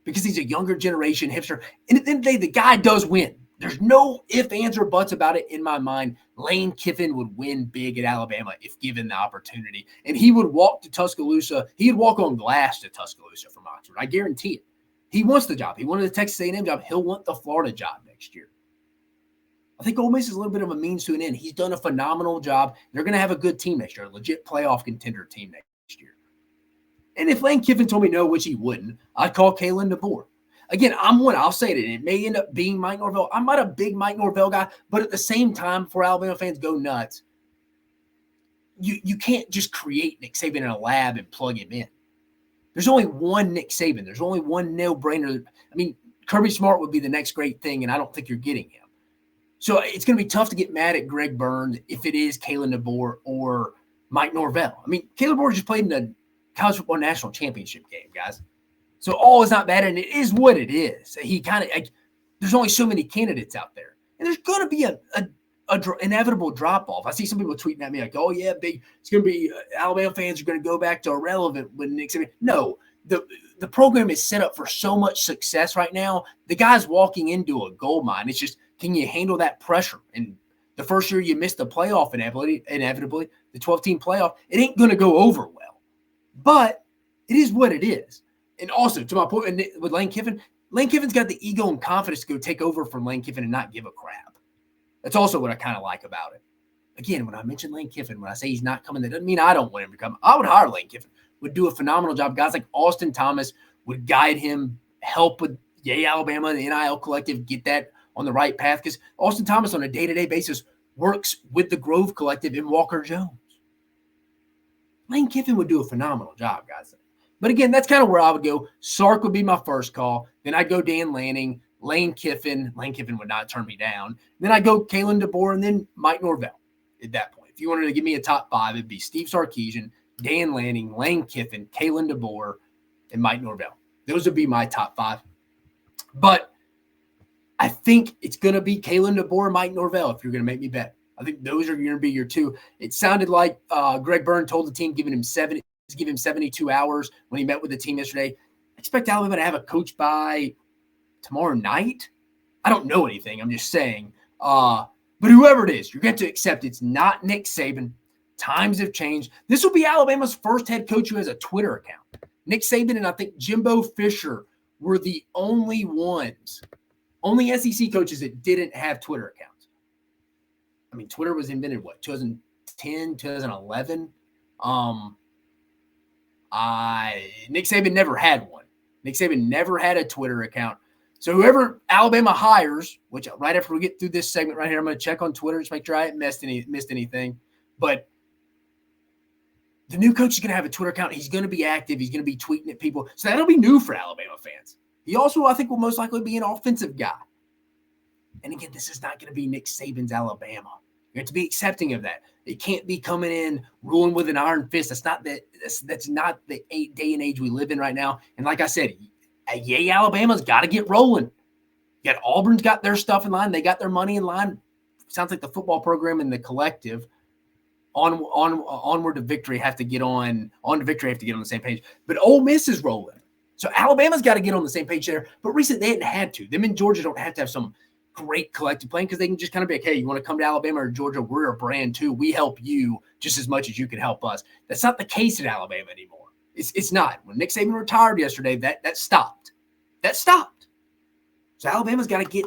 because he's a younger generation hipster. And at the end of the day, the guy does win. There's no ifs, ands, or buts about it in my mind. Lane Kiffin would win big at Alabama if given the opportunity. And he would walk to Tuscaloosa. He'd walk on glass to Tuscaloosa from Oxford. I guarantee it. He wants the job. He wanted the Texas A&M job. He'll want the Florida job next year. I think Ole Miss is a little bit of a means to an end. He's done a phenomenal job. They're going to have a good team next year, a legit playoff contender team next year. And if Lane Kiffin told me no, which he wouldn't, I'd call Kalen DeBoer. Again, I'll say it, and it may end up being Mike Norvell. I'm not a big Mike Norvell guy, but at the same time, for Alabama fans go nuts, you can't just create Nick Saban in a lab and plug him in. There's only one Nick Saban. There's only one no-brainer. I mean, Kirby Smart would be the next great thing, and I don't think you're getting him. So it's going to be tough to get mad at Greg Burns if it is Kalen DeBoer or Mike Norvell. I mean, Kalen DeBoer just played in the College Football National Championship game, guys. So all is not bad, and it is what it is. He kind of there's only so many candidates out there, and there's going to be a inevitable drop off. I see some people tweeting at me like, "Oh yeah, it's going to be Alabama fans are going to go back to irrelevant when Nick Saban." No, the program is set up for so much success right now. The guy's walking into a gold mine. It's just, can you handle that pressure? And the first year you missed the playoff inevitably, the 12-team playoff, it ain't going to go over well. But it is what it is. And also, to my point with Lane Kiffin's got the ego and confidence to go take over from Lane Kiffin and not give a crap. That's also what I kind of like about it. Again, when I mention Lane Kiffin, when I say he's not coming, that doesn't mean I don't want him to come. I would hire Lane Kiffin. Would do a phenomenal job. Guys like Austin Thomas would guide him, help with Yay Alabama, the NIL Collective, get that on the right path, because Austin Thomas on a day-to-day basis works with the Grove Collective and Walker Jones. Lane Kiffin would do a phenomenal job, guys. But again, that's kind of where I would go. Sark would be my first call. Then I'd go Dan Lanning, Lane Kiffin. Lane Kiffin would not turn me down. Then I'd go Kalen DeBoer and then Mike Norvell at that point. If you wanted to give me a top five, it'd be Steve Sarkisian, Dan Lanning, Lane Kiffin, Kalen DeBoer, and Mike Norvell. Those would be my top five. But I think it's going to be Kalen DeBoer, Mike Norvell, if you're going to make me bet. I think those are going to be your two. It sounded like Greg Byrne told the team, give him 72 hours when he met with the team yesterday. I expect Alabama to have a coach by tomorrow night. I don't know anything. I'm just saying. But whoever it is, you're going to accept it's not Nick Saban. Times have changed. This will be Alabama's first head coach who has a Twitter account. Nick Saban and I think Jimbo Fisher were the only SEC coaches that didn't have Twitter accounts. I mean, Twitter was invented, 2010, 2011? Nick Saban never had one. Nick Saban never had a Twitter account. So whoever Alabama hires, which right after we get through this segment right here, I'm going to check on Twitter just make sure I haven't missed anything. But the new coach is going to have a Twitter account. He's going to be active. He's going to be tweeting at people. So that'll be new for Alabama fans. He also, I think, will most likely be an offensive guy. And again, this is not going to be Nick Saban's Alabama. You have to be accepting of that. It can't be coming in, ruling with an iron fist. That's not the day and age we live in right now. And like I said, yay, Alabama's got to get rolling. You got Auburn's got their stuff in line. They got their money in line. Sounds like the football program and the collective onward to victory have to get on the same page. But Ole Miss is rolling. So Alabama's got to get on the same page there. But recently they hadn't had to. Them in Georgia don't have to have some great collective plan because they can just kind of be like, hey, you want to come to Alabama or Georgia? We're a brand too. We help you just as much as you can help us. That's not the case at Alabama anymore. It's not. When Nick Saban retired yesterday, that stopped. That stopped. So Alabama's got to get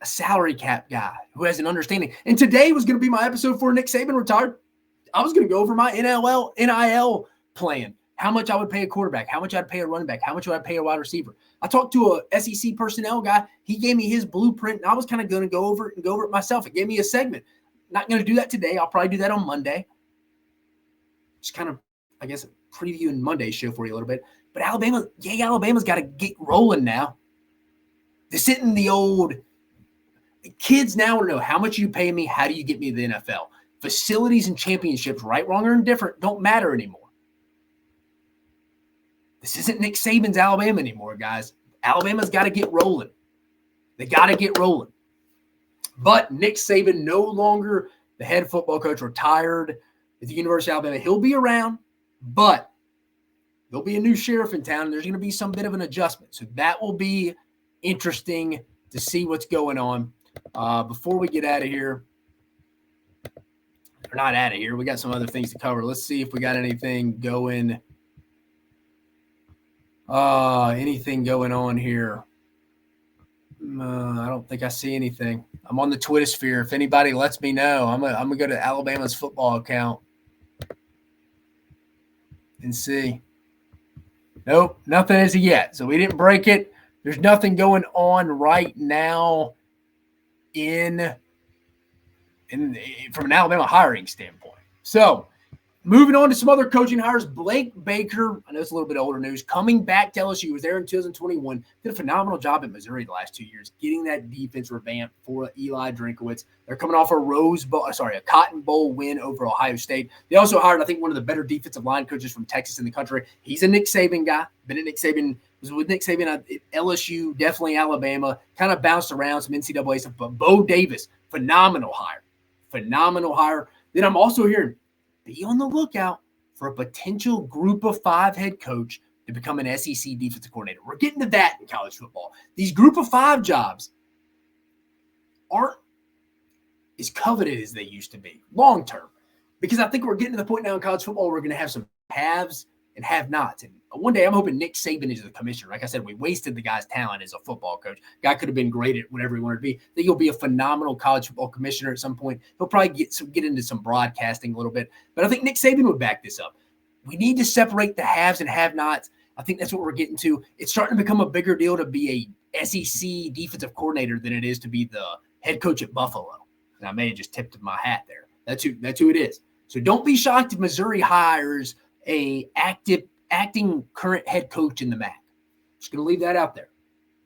a salary cap guy who has an understanding. And today was going to be my episode for Nick Saban retired. I was going to go over my NIL plan. How much I would pay a quarterback, how much I'd pay a running back, how much would I pay a wide receiver. I talked to a SEC personnel guy. He gave me his blueprint, and I was kind of going to go over it myself. It gave me a segment. Not going to do that today. I'll probably do that on Monday. Just kind of, I guess, previewing Monday's show for you a little bit. But Alabama's got to get rolling now. This isn't the old kids now want to know how much you pay me, how do you get me to the NFL? Facilities and championships, right, wrong, or indifferent, don't matter anymore. This isn't Nick Saban's Alabama anymore, guys. Alabama's got to get rolling. They got to get rolling. But Nick Saban, no longer the head football coach, retired at the University of Alabama. He'll be around, but there'll be a new sheriff in town, and there's going to be some bit of an adjustment. So that will be interesting to see what's going on. Before we get out of here, or not out of here, we got some other things to cover. Let's see if we got anything going. Anything going on here? I don't think I see anything. I'm on the Twitter sphere. If anybody lets me know, I'm gonna go to Alabama's football account and see. Nope, nothing as of yet. So we didn't break it. There's nothing going on right now in from an Alabama hiring standpoint. So moving on to some other coaching hires, Blake Baker, I know it's a little bit older news, coming back to LSU. He was there in 2021. Did a phenomenal job at Missouri the last 2 years, getting that defense revamped for Eli Drinkowitz. They're coming off a Cotton Bowl win over Ohio State. They also hired, I think, one of the better defensive line coaches from Texas in the country. He's a Nick Saban guy. Was with Nick Saban at LSU, definitely Alabama. Kind of bounced around some NCAA stuff. But Bo Davis, phenomenal hire. Then I'm also hearing, be on the lookout for a potential group of 5 head coach to become an SEC defensive coordinator. We're getting to that in college football. These group of 5 jobs aren't as coveted as they used to be long term, because I think we're getting to the point now in college football where we're going to have some haves and have-nots. And one day I'm hoping Nick Saban is the commissioner. Like I said, we wasted the guy's talent as a football coach. Guy could have been great at whatever he wanted to be. I think he'll be a phenomenal college football commissioner at some point. He'll probably get into some broadcasting a little bit. But I think Nick Saban would back this up. We need to separate the haves and have-nots. I think that's what we're getting to. It's starting to become a bigger deal to be a SEC defensive coordinator than it is to be the head coach at Buffalo. And I may have just tipped my hat there. That's who it is. So don't be shocked if Missouri hires a acting current head coach in the Mach. Just going to leave that out there.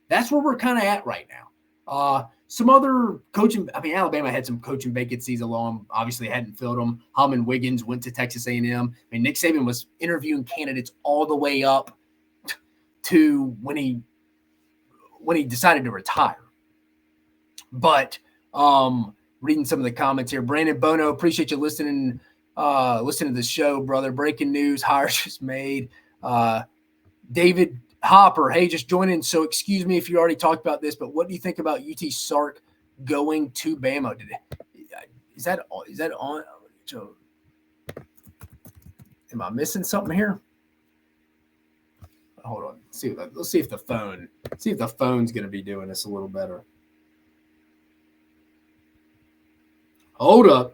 That's where we're kind of at right now. Some other coaching, Alabama had some coaching vacancies along, obviously hadn't filled them. Holman Wiggins went to Texas A&M. Nick Saban was interviewing candidates all the way up to when he decided to retire. But reading some of the comments here, Brandon Bono, appreciate you listening to the show, brother. Breaking news, hires just made. David Hopper, hey, just joining. So excuse me if you already talked about this, but what do you think about UT Sark going to Bama? Is that on? Am I missing something here? Hold on. Let's see if the phone's going to be doing this a little better. Hold up.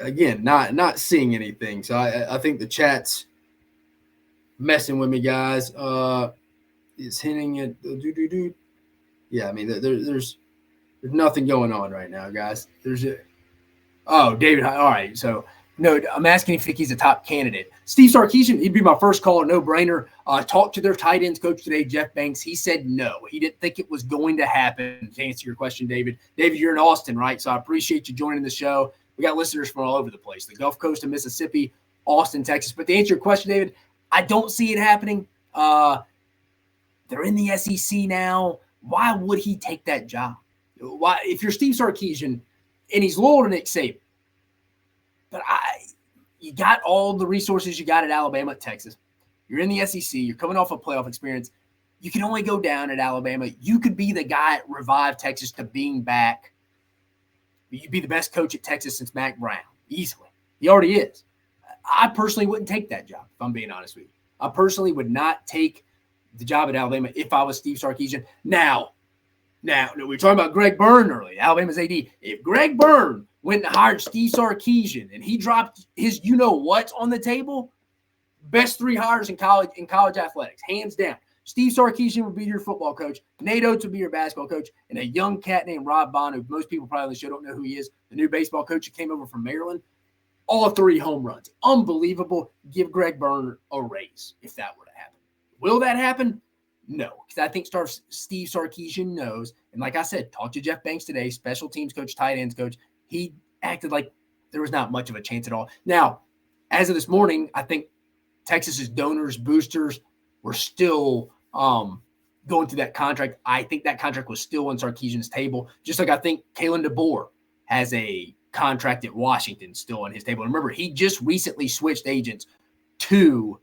Again, not seeing anything. So I think the chat's messing with me, guys. It's hinting at yeah. There's nothing going on right now, guys. David. All right. So no, I'm asking if you think he's a top candidate. Steve Sarkisian, he'd be my first call, no brainer. Talked to their tight ends coach today, Jeff Banks. He said no. He didn't think it was going to happen. To answer your question, David. David, you're in Austin, right? So I appreciate you joining the show. We got listeners from all over the place, the Gulf Coast of Mississippi, Austin, Texas. But to answer your question, David, I don't see it happening. They're in the SEC now. Why would he take that job? Why, if you're Steve Sarkisian and he's loyal to Nick Saban, but you got all the resources you got at Alabama, at Texas. You're in the SEC. You're coming off a playoff experience. You can only go down at Alabama. You could be the guy that revived Texas to being back. You'd be the best coach at Texas since Mac Brown, easily. He already is. I personally wouldn't take that job, if I'm being honest with you. I personally would not take the job at Alabama if I was Steve Sarkisian. Now, we were talking about Greg Byrne earlier, Alabama's AD. If Greg Byrne went and hired Steve Sarkisian and he dropped his you-know-what on the table, best 3 hires in college athletics, hands down. Steve Sarkisian would be your football coach. Nate Oates would be your basketball coach. And a young cat named Rob Bond, who most people probably on the show don't know who he is, the new baseball coach who came over from Maryland. All 3 home runs. Unbelievable. Give Greg Byrne a raise if that were to happen. Will that happen? No. Because I think Steve Sarkisian knows. And like I said, talk to Jeff Banks today, special teams coach, tight ends coach. He acted like there was not much of a chance at all. Now, as of this morning, I think Texas's donors, boosters were still going through that contract. I think that contract was still on Sarkisian's table, just like I think Kalen DeBoer has a contract at Washington still on his table. And remember, he just recently switched agents to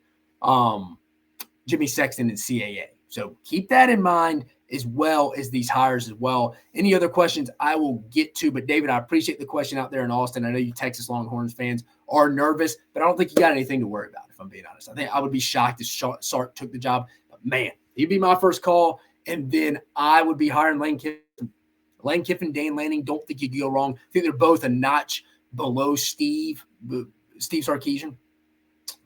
Jimmy Sexton and CAA. So keep that in mind as well as these hires as well. Any other questions I will get to, but David, I appreciate the question out there in Austin. I know you Texas Longhorns fans are nervous, but I don't think you got anything to worry about, if I'm being honest. I think I would be shocked if Sark took the job. But man, he'd be my first call, and then I would be hiring Lane Kiffin. Lane Kiffin, Dan Lanning, don't think you could go wrong. I think they're both a notch below Steve Sarkisian.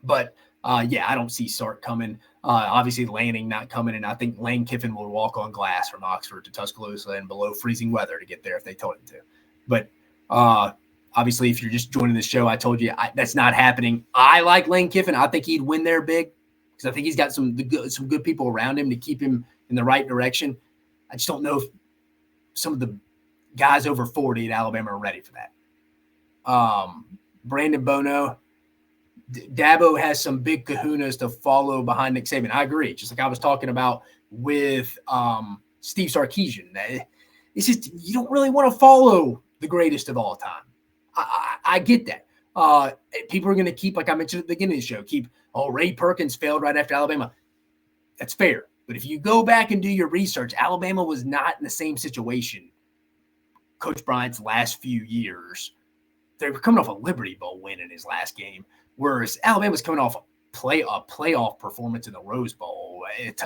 But, I don't see Sark coming. Obviously, Lanning not coming, and I think Lane Kiffin will walk on glass from Oxford to Tuscaloosa and below freezing weather to get there if they told him to. But obviously, if you're just joining the show, I told you that's not happening. I like Lane Kiffin. I think he'd win there big because I think he's got some good people around him to keep him in the right direction. I just don't know if some of the guys over 40 at Alabama are ready for that. Brandon Bono, Dabo has some big kahunas to follow behind Nick Saban. I agree. Just like I was talking about with Steve Sarkisian. It's just you don't really want to follow the greatest of all time. I get that. People are going to keep, like I mentioned at the beginning of the show, Ray Perkins failed right after Alabama. That's fair. But if you go back and do your research, Alabama was not in the same situation Coach Bryant's last few years. They were coming off a Liberty Bowl win in his last game, whereas Alabama's coming off a playoff performance in the Rose Bowl,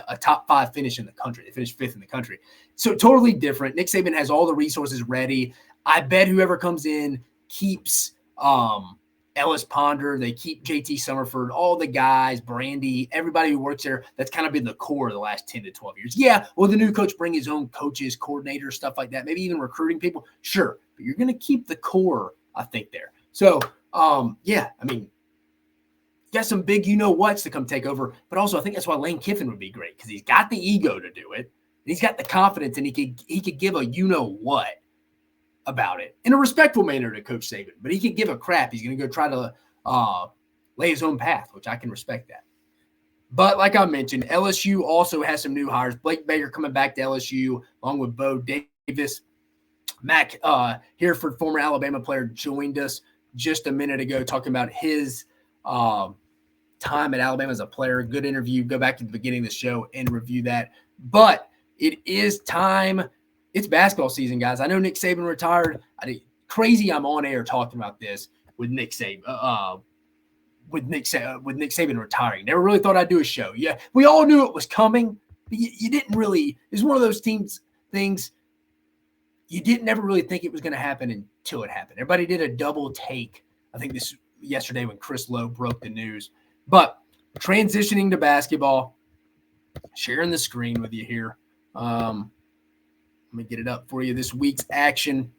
a top 5 finish in the country. They finished 5th in the country. So totally different. Nick Saban has all the resources ready. I bet whoever comes in keeps Ellis Ponder, they keep JT Summerford, all the guys, Brandy, everybody who works there. That's kind of been the core of the last 10 to 12 years. Yeah, will the new coach bring his own coaches, coordinators, stuff like that, maybe even recruiting people? Sure, but you're going to keep the core, I think, there. So, you got some big you-know-whats to come take over, but also I think that's why Lane Kiffin would be great because he's got the ego to do it, and he's got the confidence, and he could give a you-know-what about it in a respectful manner to Coach Saban, but he could give a crap. He's going to go try to lay his own path, which I can respect that. But like I mentioned, LSU also has some new hires. Blake Baker coming back to LSU along with Bo Davis. Matt Hereford, former Alabama player, joined us just a minute ago talking about his time at Alabama as a player. Good interview. Go back to the beginning of the show and review that. But it is time. It's basketball season, guys. I know Nick Saban retired. Crazy I'm on air talking about this with Nick Saban. With Nick Saban retiring. Never really thought I'd do a show. Yeah, we all knew it was coming. But you didn't really – it's one of those things you didn't ever really think it was going to happen until it happened. Everybody did a double take. I think this yesterday when Chris Lowe broke the news. But transitioning to basketball, sharing the screen with you here. Let me get it up for you. This week's action.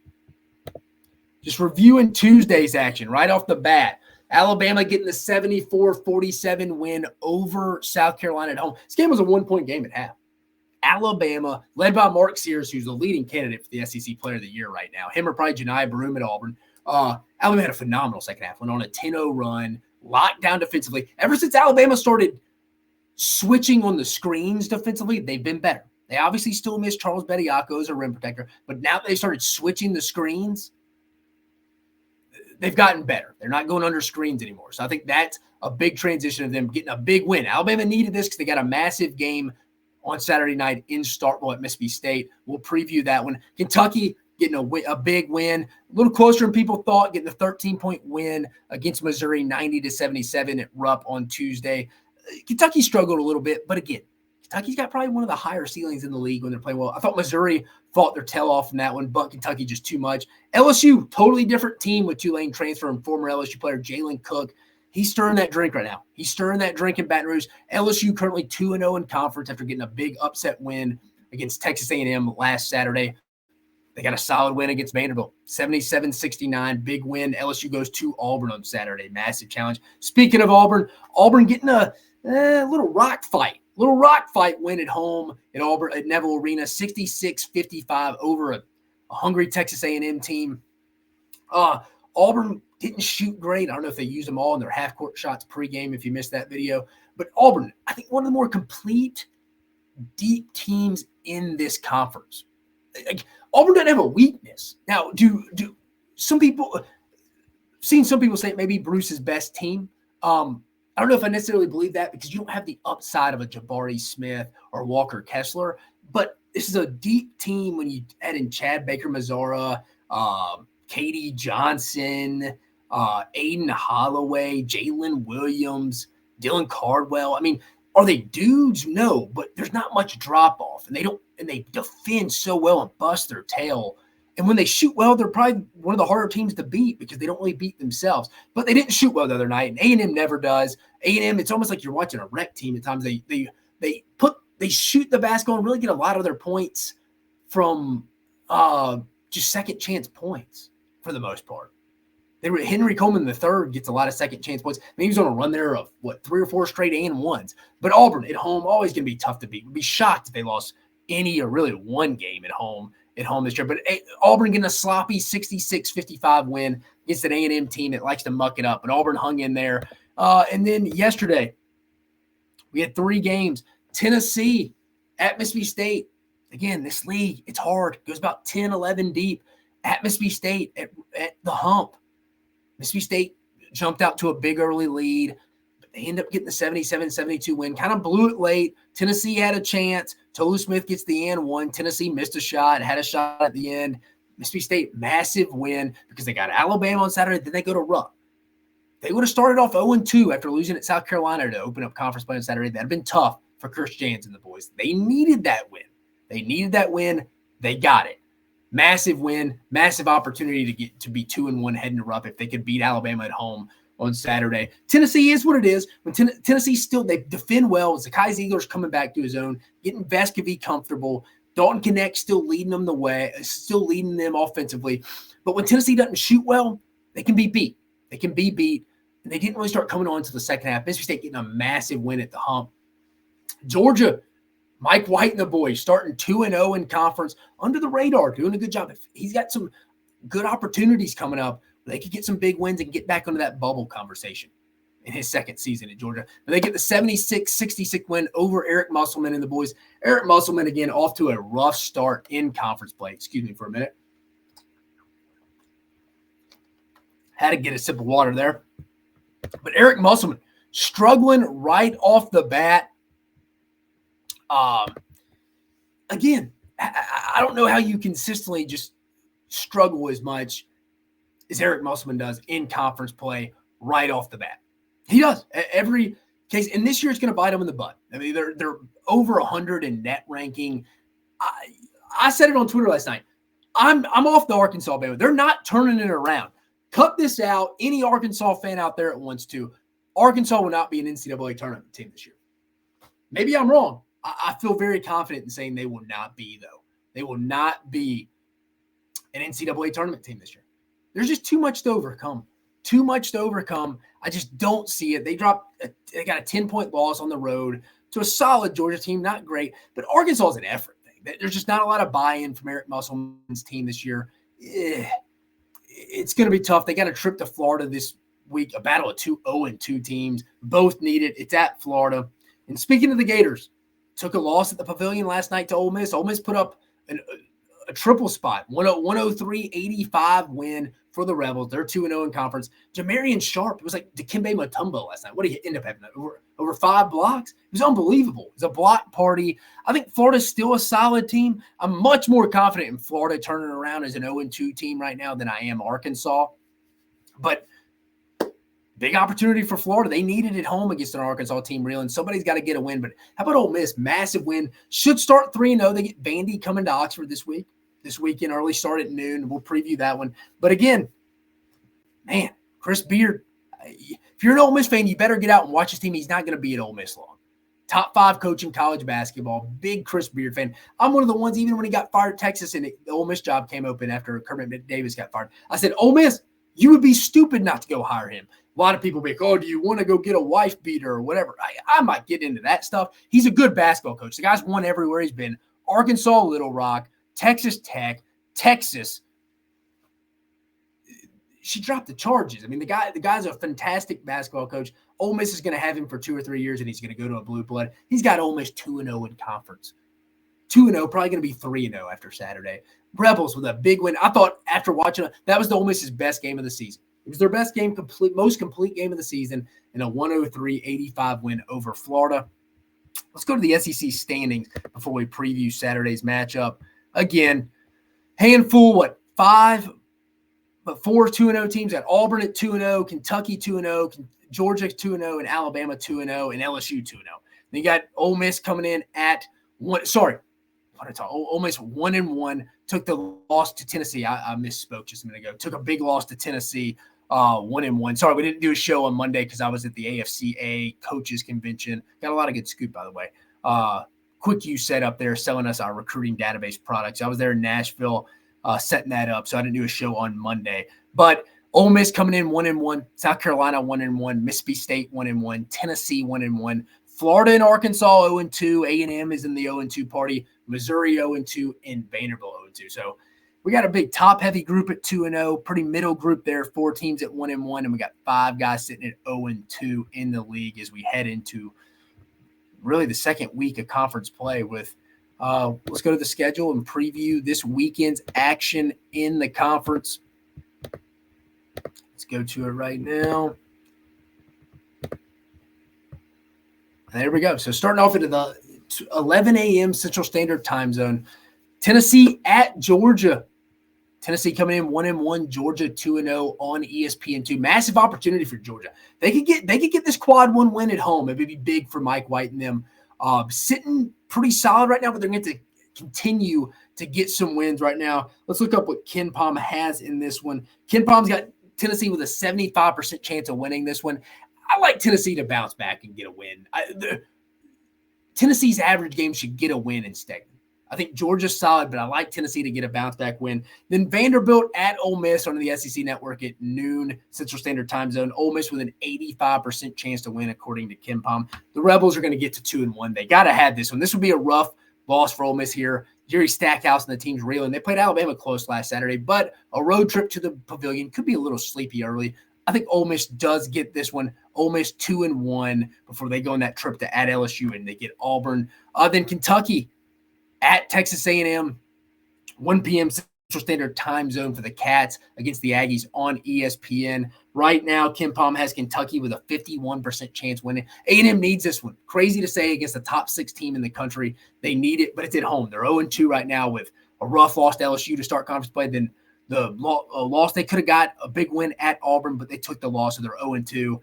Just reviewing Tuesday's action right off the bat. Alabama getting the 74-47 win over South Carolina at home. This game was a 1-point game at half. Alabama, led by Mark Sears, who's the leading candidate for the SEC Player of the Year right now. Him or probably Janiah Broome at Auburn. Alabama had a phenomenal second half. Went on a 10-0 run, locked down defensively. Ever since Alabama started switching on the screens defensively, they've been better. They obviously still miss Charles Bediako as a rim protector, but now they started switching the screens. They've gotten better. They're not going under screens anymore. So I think that's a big transition of them getting a big win. Alabama needed this because they got a massive game on Saturday night in Starkville at Mississippi State. We'll preview that one. Kentucky getting a big win, a little closer than people thought, getting a 13-point win against Missouri, 90-77 at Rupp on Tuesday. Kentucky struggled a little bit, but again, Kentucky's got probably one of the higher ceilings in the league when they're playing well. I thought Missouri fought their tail off in that one, but Kentucky just too much. LSU, totally different team with Tulane transfer and former LSU player Jalen Cook. He's stirring that drink right now. He's stirring that drink in Baton Rouge. LSU currently 2-0 in conference after getting a big upset win against Texas A&M last Saturday. They got a solid win against Vanderbilt, 77-69, big win. LSU goes to Auburn on Saturday, massive challenge. Speaking of Auburn getting a little rock fight win at home at Auburn at Neville Arena, 66-55 over a hungry Texas A&M team. Auburn didn't shoot great. I don't know if they used them all in their half-court shots pregame if you missed that video. But Auburn, I think one of the more complete, deep teams in this conference. Auburn doesn't have a weakness. Now, do some people seen some people say maybe Bruce's best team? I don't know if I necessarily believe that because you don't have the upside of a Jabari Smith or Walker Kessler, but this is a deep team when you add in Chad Baker-Mazara, Katie Johnson, Aiden Holloway, Jalen Williams, Dylan Cardwell. I mean, are they dudes? No, but there's not much drop off, and they defend so well and bust their tail. And when they shoot well, they're probably one of the harder teams to beat because they don't really beat themselves. But they didn't shoot well the other night, and A&M never does. A&M, it's almost like you're watching a rec team at times. They shoot the basketball and really get a lot of their points from just second chance points for the most part. Henry Coleman III gets a lot of second chance points. He was on a run there of 3 or 4 straight and-ones. But Auburn at home, always going to be tough to beat. Would be shocked if they lost any or really one game at home this year. But Auburn getting a sloppy 66-55 win against an A&M team that likes to muck it up. But Auburn hung in there. And then yesterday, we had 3 games. Tennessee at Mississippi State. Again, this league, it's hard. It goes about 10, 11 deep. At Mississippi State, at the hump. Mississippi State jumped out to a big early lead, but they end up getting the 77-72 win. Kind of blew it late. Tennessee had a chance. Tolu Smith gets the and one. Tennessee missed a shot, had a shot at the end. Mississippi State, massive win because they got Alabama on Saturday, then they go to Rupp. They would have started off 0-2 after losing at South Carolina to open up conference play on Saturday. That would have been tough for Chris Jans and the boys. They needed that win. They got it. Massive win, massive opportunity to be 2-1 heading to Rupp if they could beat Alabama at home on Saturday. Tennessee is what it is. When Tennessee still, they defend well. Zakai Ziegler's coming back to his own, getting Vescovy comfortable. Dalton Connect still leading them the way, still leading them offensively. But when Tennessee doesn't shoot well, they can be beat. And they didn't really start coming on until the second half. Mississippi State getting a massive win at the hump. Georgia, Mike White and the boys starting 2-0 in conference, under the radar, doing a good job. He's got some good opportunities coming up. They could get some big wins and get back into that bubble conversation in his second season at Georgia. But they get the 76-66 win over Eric Musselman and the boys. Eric Musselman, again, off to a rough start in conference play. Excuse me for a minute. Had to get a sip of water there. But Eric Musselman struggling right off the bat. Again, I don't know how you consistently just struggle as much as Eric Musselman does in conference play right off the bat. He does every case, and this year it's going to bite him in the butt. I mean, they're over 100 in net ranking. I said it on Twitter last night. I'm off the Arkansas Bama. They're not turning it around. Cut this out. Any Arkansas fan out there that wants to, Arkansas will not be an NCAA tournament team this year. Maybe I'm wrong. I feel very confident in saying they will not be, though. They will not be an NCAA tournament team this year. There's just too much to overcome. I just don't see it. They got a 10-point loss on the road to a solid Georgia team. Not great, but Arkansas is an effort thing. There's just not a lot of buy-in from Eric Musselman's team this year. It's going to be tough. They got a trip to Florida this week, a battle of 2 0-2 teams. Both need it. It's at Florida. And speaking of the Gators, took a loss at the Pavilion last night to Ole Miss. Ole Miss put up a triple spot, 103-85 win for the Rebels. They're 2-0 in conference. Jamarian Sharp, it was like Dikembe Mutombo last night. What did he end up having? Over 5 blocks? It was unbelievable. It was a block party. I think Florida's still a solid team. I'm much more confident in Florida turning around as an 0-2 team right now than I am Arkansas. But big opportunity for Florida. They need it at home against an Arkansas team reeling. Somebody's got to get a win. But how about Ole Miss? Massive win. Should start 3-0. They get Vandy coming to Oxford this weekend. Early start at noon. We'll preview that one. But again, man, Chris Beard, if you're an Ole Miss fan, you better get out and watch his team. He's not going to be at Ole Miss long. Top 5 coach in college basketball. Big Chris Beard fan. I'm one of the ones, even when he got fired at Texas and the Ole Miss job came open after Kermit Davis got fired, I said, Ole Miss, you would be stupid not to go hire him. A lot of people be like, oh, do you want to go get a wife beater or whatever? I might get into that stuff. He's a good basketball coach. The guy's won everywhere he's been. Arkansas, Little Rock, Texas Tech, Texas. She dropped the charges. I mean, the guy's a fantastic basketball coach. Ole Miss is going to have him for 2 or 3 years, and he's going to go to a blue blood. He's got Ole Miss 2-0 in conference. 2-0, probably going to be 3-0 after Saturday. Rebels with a big win. I thought after watching it, that was the Ole Miss's best game of the season. It was their best game, most complete game of the season, in a 103-85 win over Florida. Let's go to the SEC standings before we preview Saturday's matchup. Again, handful, 4 2-0 teams. Got Auburn at 2-0, Kentucky 2-0, Georgia 2-0, and Alabama 2-0, and LSU 2-0. Then you got Ole Miss coming in at Ole Miss 1-1, took the loss to Tennessee. I misspoke just a minute ago. Took a big loss to Tennessee, 1-1. Sorry, we didn't do a show on Monday because I was at the AFCA coaches convention. Got a lot of good scoop, by the way. Quick U set up there selling us our recruiting database products. I was there in Nashville setting that up, so I didn't do a show on Monday. But Ole Miss coming in 1-1, South Carolina 1-1, Mississippi State 1-1, Tennessee 1-1, Florida and Arkansas 0-2, A&M is in the 0-2 party, Missouri 0-2, and Vanderbilt 0-2. So we got a big top-heavy group at 2-0, pretty middle group there, 4 teams at 1-1, and we got 5 guys sitting at 0-2 in the league as we head into really the second week of conference play with let's go to the schedule and preview this weekend's action in the conference. Let's go to it right now. There we go. So starting off into the 11 a.m. Central Standard Time Zone, Tennessee at Georgia. Tennessee coming in 1-1, Georgia 2-0 on ESPN2. Massive opportunity for Georgia. They could get this quad 1 win at home. It would be big for Mike White and them. Sitting pretty solid right now, but they're going to continue to get some wins right now. Let's look up what Ken Palm has in this one. Ken Palm's got Tennessee with a 75% chance of winning this one. I like Tennessee to bounce back and get a win. Tennessee's average game should get a win instead. I think Georgia's solid, but I like Tennessee to get a bounce-back win. Then Vanderbilt at Ole Miss on the SEC Network at noon Central Standard Time Zone. Ole Miss with an 85% chance to win, according to Ken Palm. The Rebels are going to get to 2-1. They got to have this one. This would be a rough loss for Ole Miss here. Jerry Stackhouse and the team's reeling. They played Alabama close last Saturday, but a road trip to the Pavilion could be a little sleepy early. I think Ole Miss does get this one. Ole Miss 2-1 before they go on that trip to at LSU and they get Auburn. Then Kentucky at Texas A&M, 1 p.m. Central Standard Time Zone for the Cats against the Aggies on ESPN. Right now, Ken Palm has Kentucky with a 51% chance winning. A&M needs this one. Crazy to say against the top 6 team in the country. They need it, but it's at home. They're 0-2 right now with a rough loss to LSU to start conference play. Then the loss, they could have got a big win at Auburn, but they took the loss, so they're 0-2.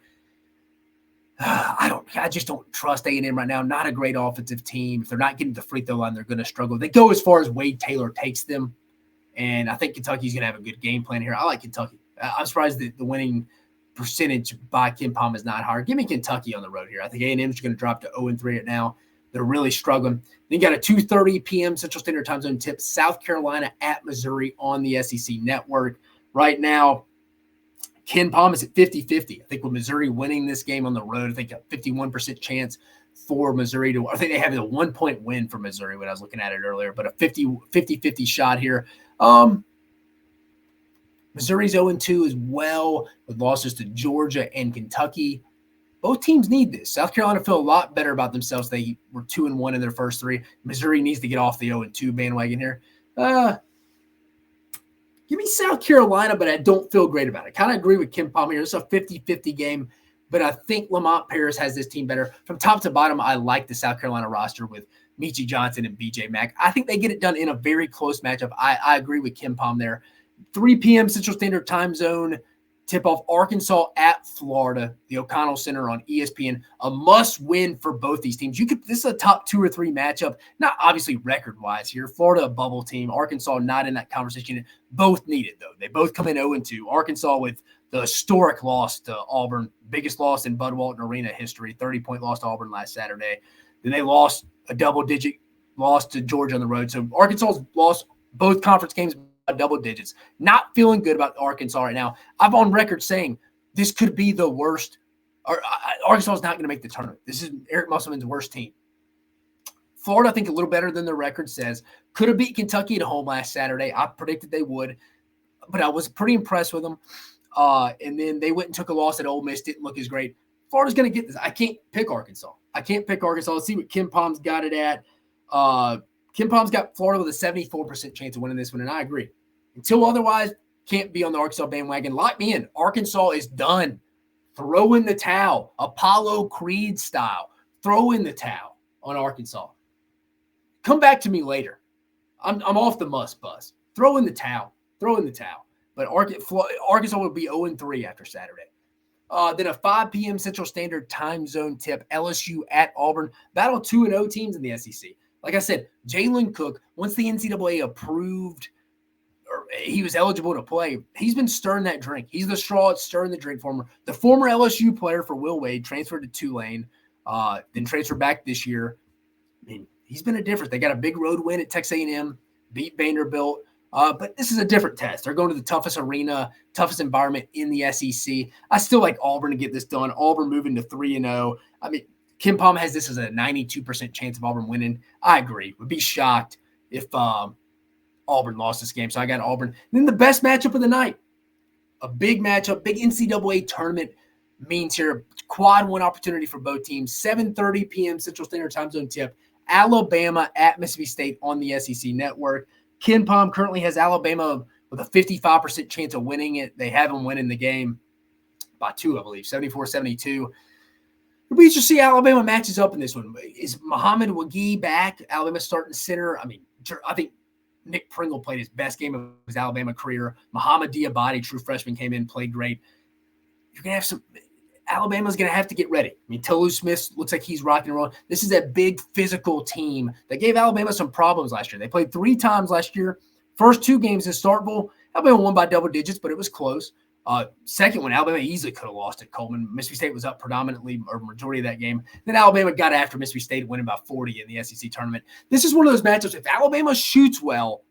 I just don't trust A&M right now. Not a great offensive team. If they're not getting to the free throw line, they're going to struggle. They go as far as Wade Taylor takes them, and I think Kentucky's going to have a good game plan here. I like Kentucky. I'm surprised that the winning percentage by Ken Palm is not higher. Give me Kentucky on the road here. I think A&M's going to drop to 0-3 right now. They're really struggling. Then you got a 2:30 p.m. Central Standard Time Zone tip, South Carolina at Missouri on the SEC Network. Right now, Ken Palm is at 50-50. I think with Missouri winning this game on the road, I think a 51% chance for Missouri to – I think they have a 1-point win for Missouri when I was looking at it earlier, but a 50-50 shot here. Missouri's 0-2 as well with losses to Georgia and Kentucky. Both teams need this. South Carolina feel a lot better about themselves. They were 2-1 in their first 3. Missouri needs to get off the 0-2 bandwagon here. Give me South Carolina, but I don't feel great about it. Kind of agree with Kim Palmer here. It's a 50-50 game, but I think Lamont Paris has this team better. From top to bottom, I like the South Carolina roster with Michie Johnson and BJ Mack. I think they get it done in a very close matchup. I agree with Kim Palm there. 3 p.m. Central Standard Time Zone tip-off, Arkansas at Florida, the O'Connell Center on ESPN. A must-win for both these teams. This is a top 2 or 3 matchup, not obviously record-wise here. Florida, a bubble team. Arkansas not in that conversation. Both need it, though. They both come in 0-2. Arkansas with the historic loss to Auburn, biggest loss in Bud Walton Arena history, 30-point loss to Auburn last Saturday. Then they lost a double-digit loss to Georgia on the road. So Arkansas's lost both conference games by double digits. Not feeling good about Arkansas right now. I'm on record saying this could be the worst. Arkansas is not going to make the tournament. This is Eric Musselman's worst team. Florida, I think, a little better than the record says. Could have beat Kentucky at home last Saturday. I predicted they would, but I was pretty impressed with them. And then they went and took a loss at Ole Miss. Didn't look as great. Florida's going to get this. I can't pick Arkansas. Let's see what Kim Palm's got it at. Kim Palm's got Florida with a 74% chance of winning this one, and I agree. Until otherwise, can't be on the Arkansas bandwagon. Lock me in. Arkansas is done. Throw in the towel. Apollo Creed style. Throw in the towel on Arkansas. Come back to me later. I'm off the must bus. Throw in the towel. But Arkansas will be 0-3 after Saturday. Then a 5 p.m. Central Standard Time Zone tip, LSU at Auburn. Battle 2-0 teams in the SEC. Like I said, Jalen Cook, once the NCAA approved or he was eligible to play, he's been stirring that drink. He's the straw that's stirring the drink for him. The former LSU player for Will Wade transferred to Tulane, then transferred back this year. I mean, he's been a difference. They got a big road win at Texas A&M, beat Vanderbilt. But this is a different test. They're going to the toughest arena, toughest environment in the SEC. I still like Auburn to get this done. Auburn moving to 3-0. I mean, Kim Palm has this as a 92% chance of Auburn winning. I agree. Would be shocked if Auburn lost this game. So I got Auburn. And then the best matchup of the night. A big matchup, big NCAA tournament means here. Quad one opportunity for both teams. 7:30 p.m. Central Standard Time Zone tip. Alabama at Mississippi State on the SEC Network. Ken Palm currently has Alabama with a 55% chance of winning it. They have them winning the game by 2, I believe, 74-72. We should see Alabama matches up in this one. Is Muhammad Wagee back? Alabama starting center. I mean, I think Nick Pringle played his best game of his Alabama career. Muhammad Diabate, true freshman, came in, played great. You're going to have some – Alabama's going to have to get ready. I mean, Tolu Smith looks like he's rocking and rolling. This is a big physical team that gave Alabama some problems last year. They played 3 times last year. First 2 games in Starkville, Alabama won by double digits, but it was close. Second one, Alabama easily could have lost at Coleman. Mississippi State was up predominantly or majority of that game. Then Alabama got after Mississippi State, winning by 40 in the SEC tournament. This is one of those matchups. If Alabama shoots well,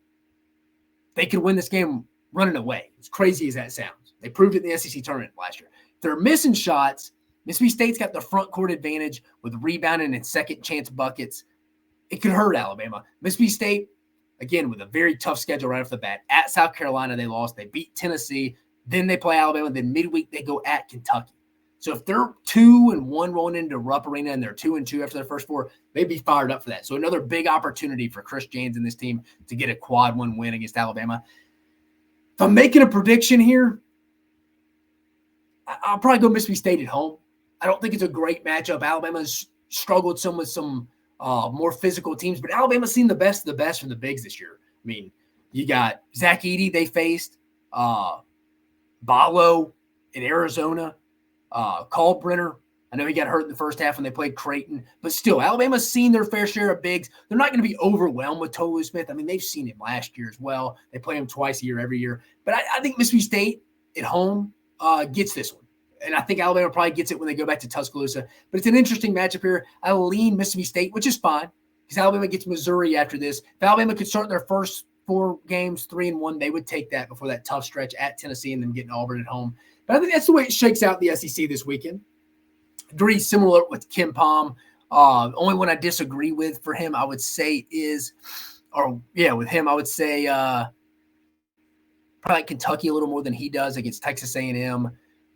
they could win this game running away. As crazy as that sounds. They proved it in the SEC tournament last year. If they're missing shots, Mississippi State's got the front court advantage with rebounding and second chance buckets. It could hurt Alabama. Mississippi State, again, with a very tough schedule right off the bat. At South Carolina, they lost. They beat Tennessee. Then they play Alabama. Then midweek, they go at Kentucky. So if they're 2-1 rolling into Rupp Arena and they're 2-2 after their first 4, they'd be fired up for that. So another big opportunity for Chris Jans and this team to get a quad 1 win against Alabama. If I'm making a prediction here, I'll probably go Mississippi State at home. I don't think it's a great matchup. Alabama's struggled some with some more physical teams, but Alabama's seen the best of the best from the bigs this year. I mean, you got Zach Edey they faced, Ballo in Arizona, Kalbrenner. I know he got hurt in the first half when they played Creighton, but still, Alabama's seen their fair share of bigs. They're not going to be overwhelmed with Tolu Smith. I mean, they've seen him last year as well. They play him twice a year, every year. But I think Mississippi State at home gets this one. And I think Alabama probably gets it when they go back to Tuscaloosa. But it's an interesting matchup here. I lean Mississippi State, which is fine, because Alabama gets Missouri after this. If Alabama could start their first 4 games 3-1, they would take that before that tough stretch at Tennessee and then getting Auburn at home. But I think that's the way it shakes out in the SEC this weekend. Agree similar with Kim Palm. Only one I disagree with for him, I would say with him, I would say probably Kentucky a little more than he does against Texas A&M.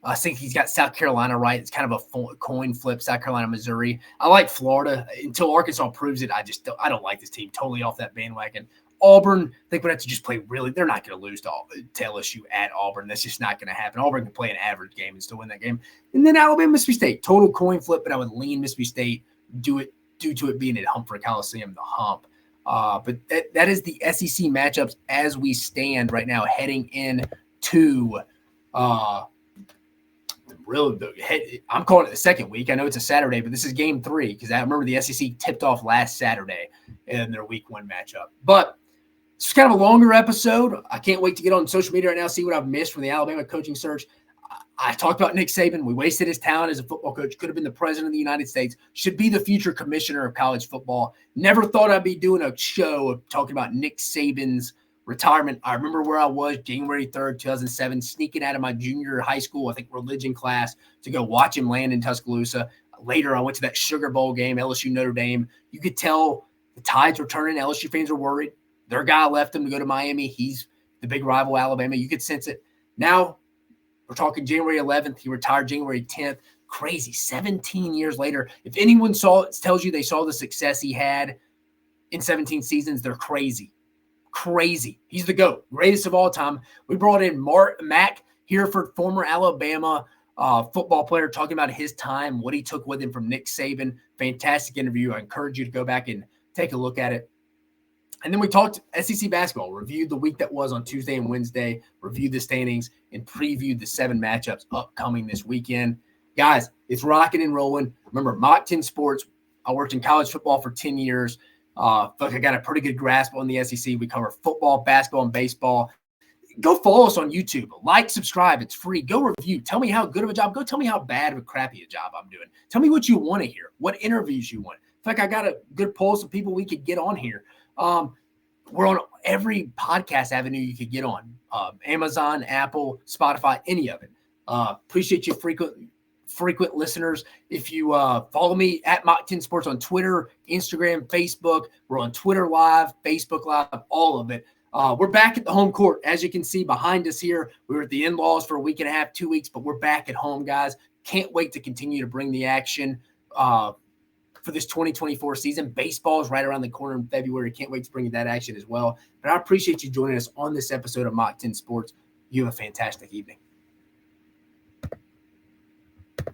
I think he's got South Carolina right. It's kind of a coin flip, South Carolina, Missouri. I like Florida. Until Arkansas proves it, I don't like this team. Totally off that bandwagon. Auburn, I think would have to just play really. They're not going to lose to LSU at Auburn. That's just not going to happen. Auburn can play an average game and still win that game. And then Alabama, Mississippi State, total coin flip, but I would lean Mississippi State due to it being at Humphrey Coliseum, the Hump. But that is the SEC matchups as we stand right now, heading into I'm calling it the second week. I know it's a Saturday, but this is game 3 because I remember the SEC tipped off last Saturday in their week 1 matchup. But it's kind of a longer episode. I can't wait to get on social media right now, see what I've missed from the Alabama coaching search. I talked about Nick Saban. We wasted his talent as a football coach. Could have been the president of the United States. Should be the future commissioner of college football. Never thought I'd be doing a show of talking about Nick Saban's retirement. I remember where I was January 3rd, 2007, sneaking out of my junior high school, I think religion class, to go watch him land in Tuscaloosa. Later, I went to that Sugar Bowl game, LSU Notre Dame. You could tell the tides were turning. LSU fans were worried. Their guy left them to go to Miami. He's the big rival, Alabama. You could sense it. Now, we're talking January 11th. He retired January 10th. Crazy. 17 years later. If anyone tells you they saw the success he had in 17 seasons, they're crazy. Crazy. He's the GOAT. Greatest of all time. We brought in Matt Hereford, former Alabama football player, talking about his time, what he took with him from Nick Saban. Fantastic interview. I encourage you to go back and take a look at it. And then we talked SEC basketball, reviewed the week that was on Tuesday and Wednesday, reviewed the standings, and previewed the 7 matchups upcoming this weekend. Guys, it's rocking and rolling. Remember, Mach Sports. I worked in college football for 10 years. I got a pretty good grasp on the SEC. We cover football, basketball, and baseball. Go follow us on YouTube. Like, subscribe. It's free. Go review. Tell me how good of a job. Go tell me how bad of a crappy a job I'm doing. Tell me what you want to hear, what interviews you want. I got a good pulse of people we could get on here. We're on every podcast avenue you could get on. Amazon, Apple, Spotify, any of it. Appreciate you frequent listeners. If you follow me at Mach 10 Sports on Twitter, Instagram, Facebook, we're on Twitter Live, Facebook Live, all of it. We're back at the home court. As you can see behind us here, we were at the in-laws for a week and a half, 2 weeks, but we're back at home, guys. Can't wait to continue to bring the action for this 2024 season. Baseball is right around the corner in February. Can't wait to bring you that action as well. But I appreciate you joining us on this episode of Mach 10 Sports. You have a fantastic evening.